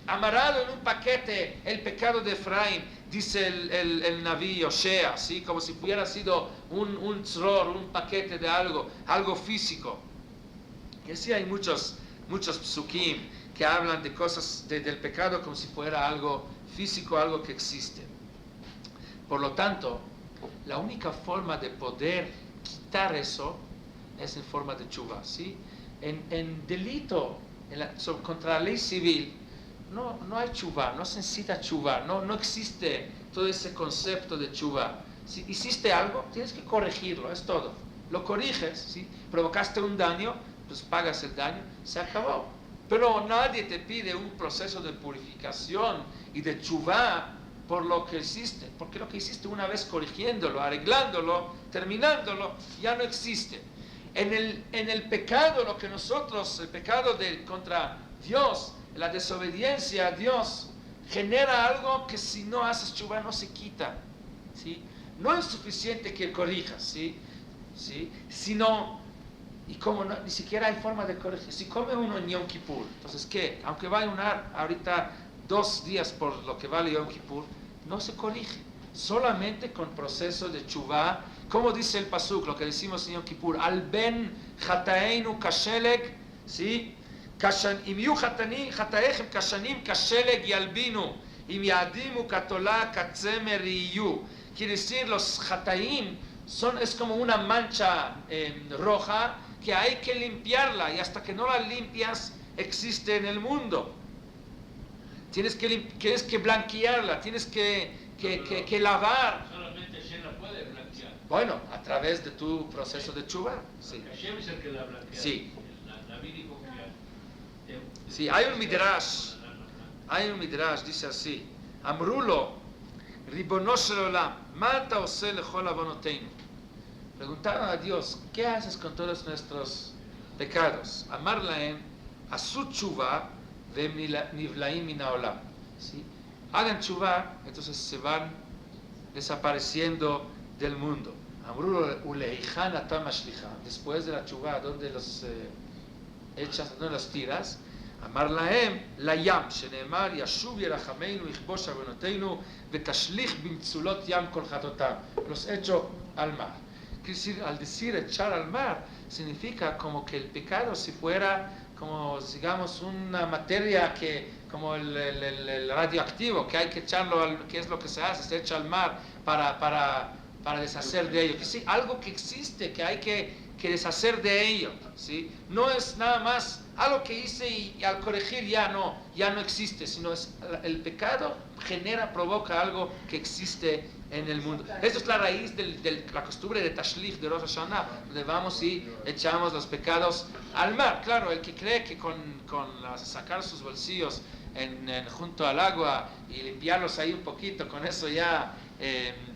amarrado en un paquete el pecado de Efraim, dice el Naví Oshea, ¿sí?, como si hubiera sido un tzror, un paquete de algo físico. Y así hay muchos psukim que hablan de cosas del pecado como si fuera algo físico, algo que existe. Por lo tanto, la única forma de poder quitar eso es en forma de tshuva, ¿sí? En delito contra la ley civil no hay tshuva, no se necesita tshuva, no existe todo ese concepto de tshuva. Si hiciste algo, tienes que corregirlo, es todo. Lo corriges, ¿sí? Provocaste un daño, pues pagas el daño, se acabó. Pero nadie te pide un proceso de purificación y de tshuva por lo que hiciste, porque lo que hiciste una vez corrigiéndolo, arreglándolo, terminándolo, ya no existe. En el pecado, el pecado contra Dios, la desobediencia a Dios, genera algo que si no haces tshuva no se quita, ¿sí? No es suficiente que corrijas, ¿sí? Sino, y como ni siquiera hay forma de corregir, si come uno en Yom Kippur, entonces ¿qué? Aunque va a ayunar ahorita 2 días por lo que vale Yom Kippur, no se corrige, solamente con proceso de tshuva, como dice el pasuk, lo que decimos en Yom Kippur, al ben chataeinu kashelek, ¿sí? Im yu chataechem kashanim kashelek yalbinu, im yadimu katola katzemer iyu. Quiere decir, los chataim es como una mancha roja que hay que limpiarla, y hasta que no la limpias existe en el mundo. Tienes que blanquearla, tienes que lavar. Solamente Hashem la puede blanquear. Bueno, a través de tu proceso de tshuva. Sí. Hashem es el que la blanquea. Sí. David dijo que... Sí, hay un midrash, dice así: Amrulo, Ribono shel olam, ma ata oseh lechol avonoteinu. Preguntaron a Dios, ¿qué haces con todos nuestros pecados? Amar lahem, asu tshuva vem nivlaim min haolam. ¿Sí? Hagan tshuva, entonces se van desapareciendo del mundo. Amrulo uleihan atam ashlicha. Después de la tshuva, ¿dónde los echas, dónde los tiras? Amar lahem layam, sheneemar yashuv yerachamenu yichbosh avonoteinu vetashlich bimtzulot yam kol chatotam. Los echo al mar. Al decir echar al mar, significa como que el pecado si fuera como, digamos, una materia como el radioactivo, que hay que echarlo, que es lo que se hace, se echa al mar para deshacer de ello. Que sí, algo que existe, que hay que que deshacer de ello, ¿sí? No es nada más algo que hice y al corregir ya no existe, sino es el pecado provoca algo que existe en el mundo. Esto es la raíz de la costumbre de Tashlich, de Rosh Hashanah, donde vamos y echamos los pecados al mar. Claro, el que cree que con sacar sus bolsillos junto al agua y limpiarlos ahí un poquito, con eso ya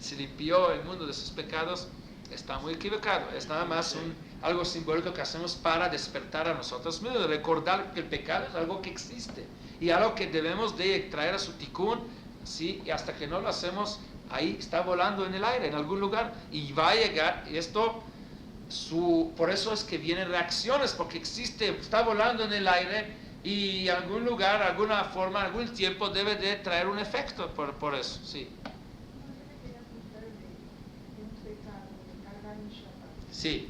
se limpió el mundo de sus pecados, está muy equivocado. Es nada más algo simbólico que hacemos para despertar a nosotros mismos, recordar que el pecado es algo que existe y algo que debemos de traer a su tikkun, ¿sí? Y hasta que no lo hacemos, ahí está volando en el aire, en algún lugar, y va a llegar, y esto, por eso es que vienen reacciones, porque está volando en el aire, y en algún lugar, alguna forma, algún tiempo debe de traer un efecto por eso, sí. Sí.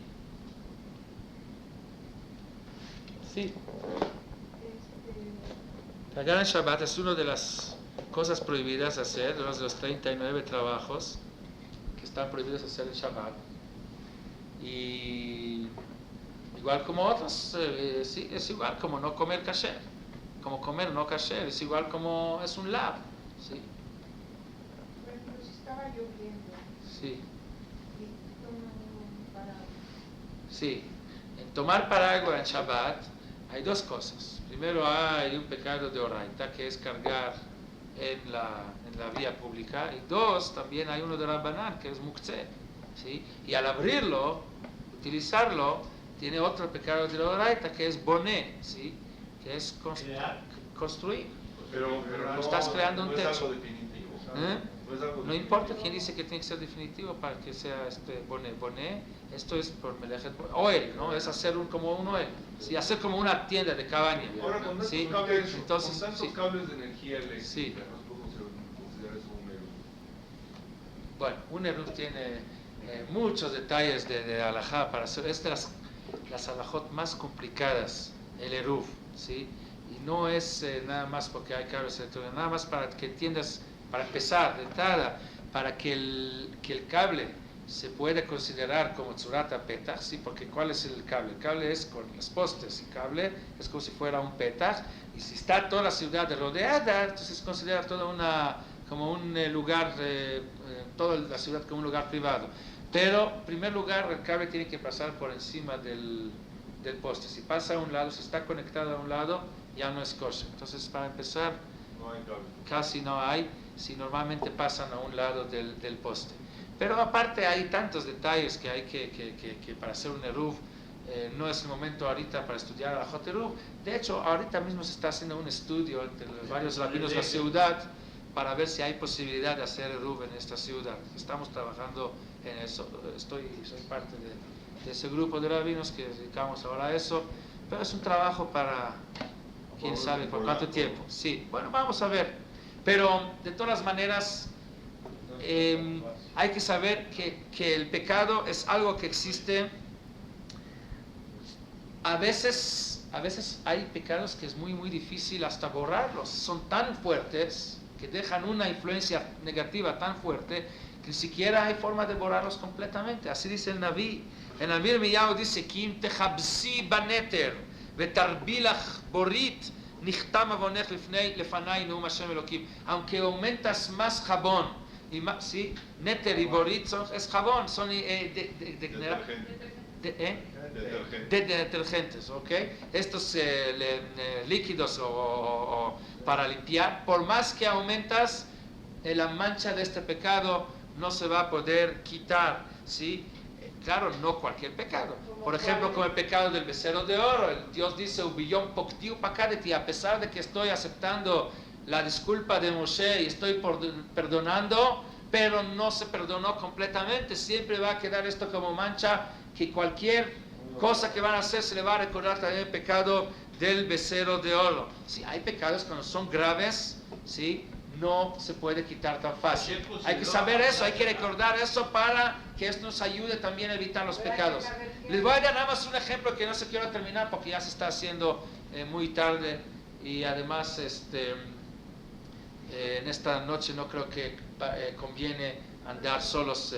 Sí. Cargar en Shabbat es una de las cosas prohibidas hacer, uno de los 39 trabajos que están prohibidos hacer en Shabbat. Y igual como otros, sí, es igual como no comer kasher, como comer no kasher, es igual como es un lab, sí. Pero si estaba lloviendo. Sí. Y toman paraguas. Sí. En tomar paraguas en Shabbat hay dos cosas. Primero hay un pecado de oraita, que es cargar en la vía pública, y dos, también hay uno de Rabbanán, que es muktzeh, ¿sí? Y al abrirlo, utilizarlo, tiene otro pecado de la oraita, que es boné, ¿sí? Que es construir. Pero no, estás creando un no techo. es algo definitivo. No importa quién dice que tiene que ser definitivo para que sea boné. Boné, esto es por Melechet Oel, ¿no? Es hacer como un oel, ¿sí? Hacer como una tienda de cabaña. Ahora, con tantos, ¿sí? cables, Entonces, con tantos sí. cables de energía eléctrica, Sí. ¿no podemos considerar eso un error? Bueno, un eruv tiene muchos detalles de halajá para hacer. Es de las halajot más complicadas, el eruv, ¿sí? Y no es nada más porque hay cables electrónicos, nada más para que entiendas, para empezar, de entrada, para que el cable se puede considerar como tzurata petach, ¿sí? Porque ¿cuál es el cable? El cable es con los postes, el cable es como si fuera un petach, y si está toda la ciudad rodeada, entonces se considera como un lugar, toda la ciudad como un lugar privado. Pero, en primer lugar, el cable tiene que pasar por encima del poste. Si pasa a un lado, si está conectado a un lado, ya no es kosher. Entonces, para empezar, No hay cable. casi no hay, si normalmente pasan a un lado del poste. Pero aparte hay tantos detalles que hay que para hacer un eruv, no es el momento ahorita para estudiar a Hot Eruv. De hecho, ahorita mismo se está haciendo un estudio entre los varios rabinos de la ciudad para ver si hay posibilidad de hacer eruv en esta ciudad. Estamos trabajando en eso. Soy parte de ese grupo de rabinos que dedicamos ahora a eso, pero es un trabajo para quién sabe por cuánto tiempo. Sí, bueno, vamos a ver. Pero de todas maneras, hay que saber que el pecado es algo que existe. A veces hay pecados que es muy muy difícil hasta borrarlos. Son tan fuertes que dejan una influencia negativa tan fuerte que ni siquiera hay forma de borrarlos completamente. Así dice el Naví. En el Mirmiyahu dice: Kim techabsi baneter vetarbilach borit nichtam avonech lefanai neum Hashem Elokim. Aunque aumentas más jabón y más, ¿sí? Neter y borit es jabón, son detergentes, ¿ok? Estos líquidos o para limpiar, por más que aumentas la mancha de este pecado, no se va a poder quitar, ¿sí? Claro, no cualquier pecado. Por ejemplo, como el pecado del becerro de oro, Dios dice: "Ubiyom poktiu pakadeti", a pesar de que estoy aceptando la disculpa de Moshe y estoy perdonando, pero no se perdonó completamente. Siempre va a quedar esto como mancha, que cualquier cosa que van a hacer se le va a recordar también el pecado del becerro de oro. Sí, hay pecados que no son graves, ¿sí? No se puede quitar tan fácil. Hay que saber eso, hay que recordar eso para que esto nos ayude también a evitar los pecados. Les voy a dar nada más un ejemplo que no se quiero terminar porque ya se está haciendo muy tarde, y además en esta noche no creo que conviene andar solos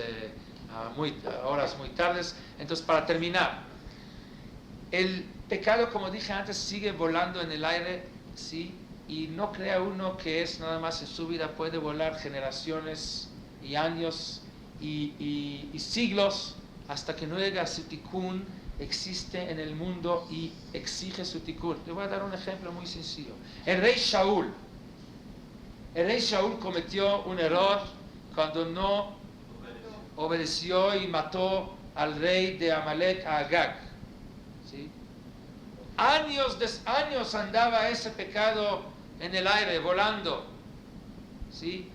a horas muy tardes. Entonces, para terminar, el pecado, como dije antes, sigue volando en el aire, ¿sí? Y no crea uno que es nada más en su vida, puede volar generaciones y años y siglos hasta que no llegue a su tikkun, existe en el mundo y exige su tikkun. Le voy a dar un ejemplo muy sencillo. El rey Shaul cometió un error cuando no obedeció y mató al rey de Amalek, a Agag, ¿sí? Años andaba ese pecado en el aire, volando, ¿sí?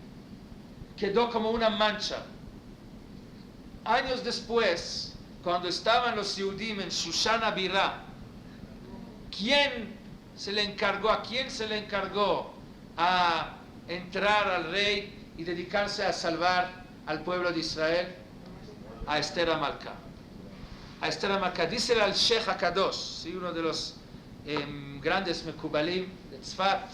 Quedó como una mancha. Años después, cuando estaban los Yehudim en Shushan Abirá, ¿a quién se le encargó a entrar al rey y dedicarse a salvar al pueblo de Israel? A Esther HaMalka. Dice al Sheikh HaKadosh, ¿sí? Uno de los grandes Mekubalim de Tzfat,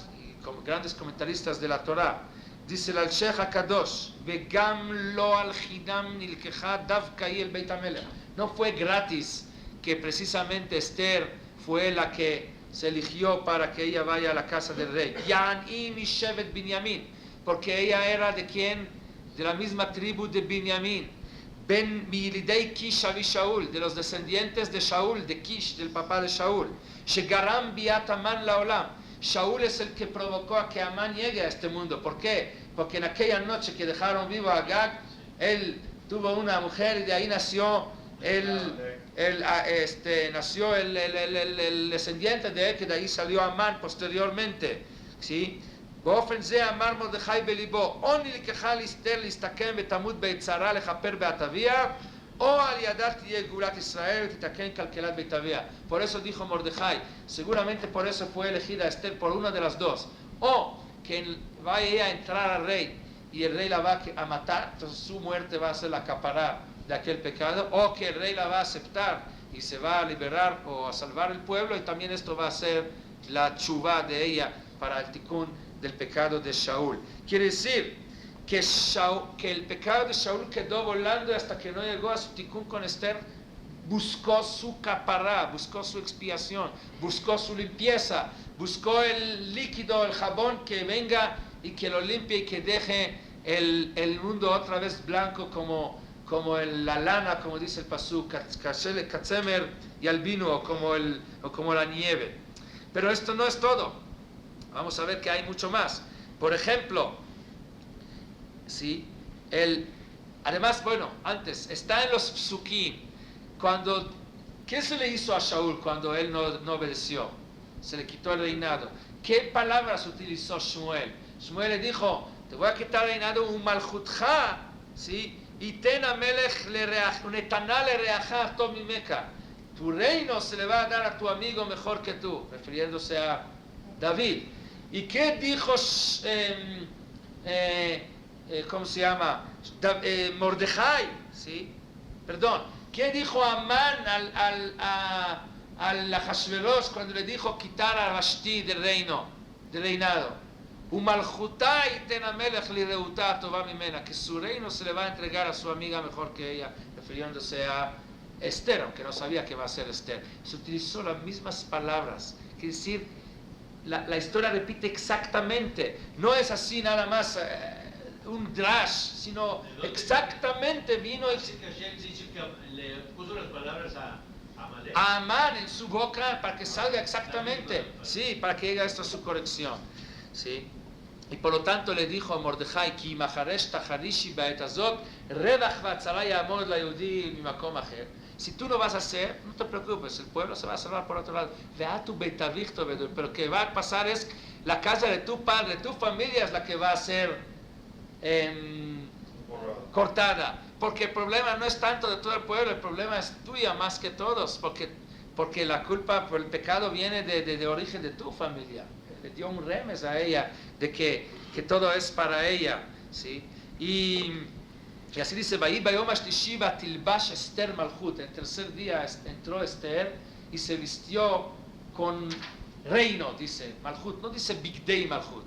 grandes comentaristas de la Torah, dice al Sheikh HaKadosh, Vegam lo al Hidam nilkecha davka el Beit HaMelech. No fue gratis que precisamente Esther fue la que se eligió para que ella vaya a la casa del rey. Yan'i mishevet Binyamin, porque ella era de quién? De la misma tribu de Binyamin. Ben milidei Kish avi Shaul, de los descendientes de Shaul, de Kish, del papá de Shaul. Shegaram biat Aman laolam. Shaul es el que provocó a que Amán llegue a este mundo. ¿Por qué? Porque en aquella noche que dejaron vivo a Agag, él tuvo una mujer y de ahí nació el descendiente de él, que de ahí salió Amán posteriormente, ¿sí? באופן זה אמר מרדכי בליבו, או נלקחה לאסתר להסתכן ותמות ביצרה לכפר בית אביה, o al yadar תהיה גאולת ישראל ותתקן כלכלת בית אביה. Por eso dijo Mordejai, seguramente por eso fue elegida Esther, por una de las dos, o que vaya a entrar al rey y el rey la va a matar, entonces su muerte va a ser la capará de aquel pecado, o que el rey la va a aceptar y se va a liberar o a salvar el pueblo, y también esto va a ser la chuvá de ella para el tikkun del pecado de Shaul. Quiere decir que el pecado de Shaul quedó volando hasta que no llegó a su tikkun con Esther. Buscó su capará, buscó su expiación, buscó su limpieza, buscó el líquido, el jabón que venga y que lo limpie y que deje el mundo otra vez blanco como la lana, como dice el pasuk, katzemer y albino, o como la nieve. Pero esto no es todo. Vamos a ver que hay mucho más. Por ejemplo, ¿sí? Además, bueno, antes, está en los psukim. ¿Qué se le hizo a Shaul cuando él no obedeció? Se le quitó el reinado. ¿Qué palabras utilizó Shmuel? Shmuel le dijo, te voy a quitar el reinado, un malchutja, ¿sí? Y ten a melech unetaná le reajá tov mimeka. Tu reino se le va a dar a tu amigo mejor que tú, refiriéndose a David. ¿Y qué dijo, cómo se llama? Mordejai, ¿sí? Perdón. ¿Qué dijo Amán al Ahashverosh cuando le dijo quitar a Vashti del reinado? Umalchutai ten amelech lireutá tova mimena, que su reino se le va a entregar a su amiga mejor que ella, refiriéndose a Esther, aunque no sabía que va a ser Esther. Se utilizó las mismas palabras, quiere decir, la historia repite exactamente, no es así nada más un drash, sino exactamente vino Dice que le puso las palabras a Amalek, a Amán en su boca para que salga exactamente, sí, para que llegue esto a su corrección, sí. Y por lo tanto le dijo a Mordejai, Ki macharesh tacharishi ba'et hazot, redach v'atzara ya'amod la'yehudi mimakom acher. Si tú lo vas a hacer, no te preocupes, el pueblo se va a salvar por otro lado. Veatu beitavich tovedur, pero que va a pasar es la casa de tu padre, tu familia es la que va a ser cortada. Porque el problema no es tanto de todo el pueblo, el problema es tuya más que todos, porque la culpa por el pecado viene de origen de tu familia. Le dio un remes a ella de que todo es para ella, ¿sí? Y así dice, el tercer día entró Esther y se vistió con reino, dice Malchut, no dice Bigdei Malchut,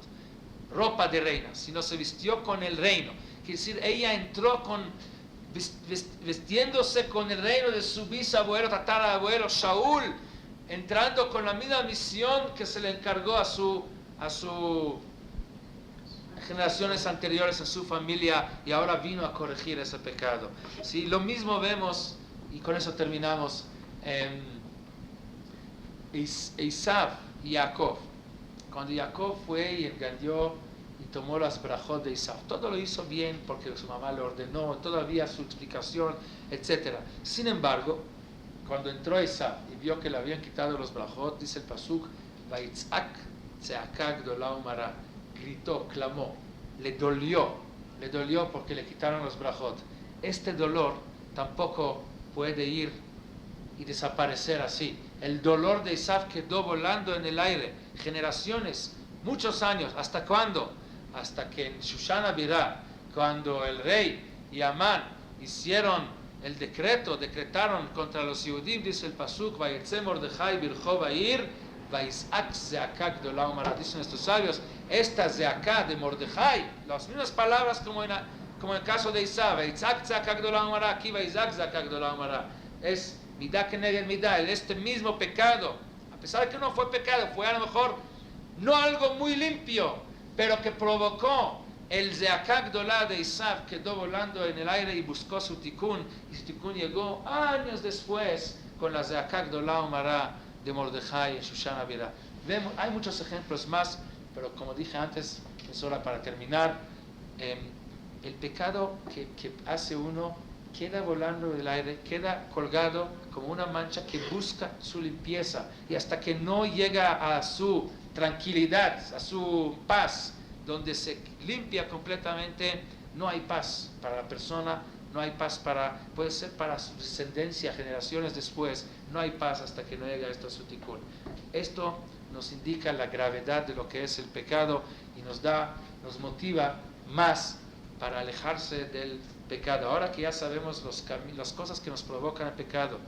ropa de reina, sino se vistió con el reino. Quiere decir, ella entró vestiéndose con el reino de su bisabuelo, tatarabuelo, Shaul, entrando con la misma misión que se le encargó a sus generaciones anteriores, a su familia, y ahora vino a corregir ese pecado. ¿Sí? Lo mismo vemos, y con eso terminamos, Esav y Jacob. Cuando Jacob fue y engañó y tomó las brajot de Esav, todo lo hizo bien porque su mamá le ordenó, todavía su explicación, etc. Sin embargo, cuando entró Esav y vio que le habían quitado los brajot, dice el pasuk, Vaitzak tzeaka gdola umara, gritó, clamó, le dolió porque le quitaron los brajot. Este dolor tampoco puede ir y desaparecer así. El dolor de Esav quedó volando en el aire, generaciones, muchos años. ¿Hasta cuándo? Hasta que en Shushan Abirá, cuando el rey y Amán hicieron el decretaron contra los Yehudim, dice el pasuk, Vayetze Mordechai bircho ba'ir, Vayizak zeaka gdola umara. Dicen estos sabios, esta zeaka de Mordechai, las mismas palabras como en el caso de Esav, Vayizak zeaka gdola umara, aquí Vayizak zeaka gdola umara, es midá keneged midá, este mismo pecado, a pesar de que no fue pecado, fue a lo mejor no algo muy limpio, pero que provocó el zeaka gdolá de Esav, quedó volando en el aire y buscó su tikkun, y su tikkun llegó años después con la zeaka gdolá umara de Mordechai en Shushan Abirá. Hay muchos ejemplos más, pero como dije antes, es hora para terminar. El pecado que hace uno queda volando en el aire, queda colgado como una mancha que busca su limpieza, y hasta que no llega a su tranquilidad, a su paz, donde se limpia completamente, no hay paz para la persona, no hay paz puede ser para su descendencia, generaciones después, no hay paz hasta que no llega esto a su tikkun. Esto nos indica la gravedad de lo que es el pecado y nos motiva más para alejarse del pecado. Ahora que ya sabemos las cosas que nos provocan el pecado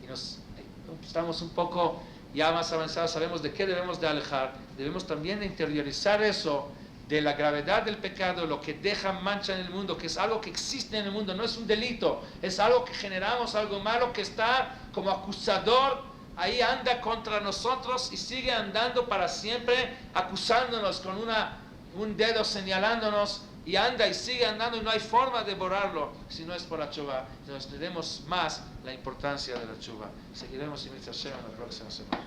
y estamos un poco ya más avanzados, sabemos de qué debemos de alejar, debemos también de interiorizar eso de la gravedad del pecado, lo que deja mancha en el mundo, que es algo que existe en el mundo, no es un delito, es algo que generamos, algo malo que está como acusador, ahí anda contra nosotros y sigue andando para siempre, acusándonos con un dedo señalándonos, y anda y sigue andando y no hay forma de borrarlo si no es por la tshuva. Entonces tenemos más la importancia de la tshuva. Seguiremos en la próxima semana.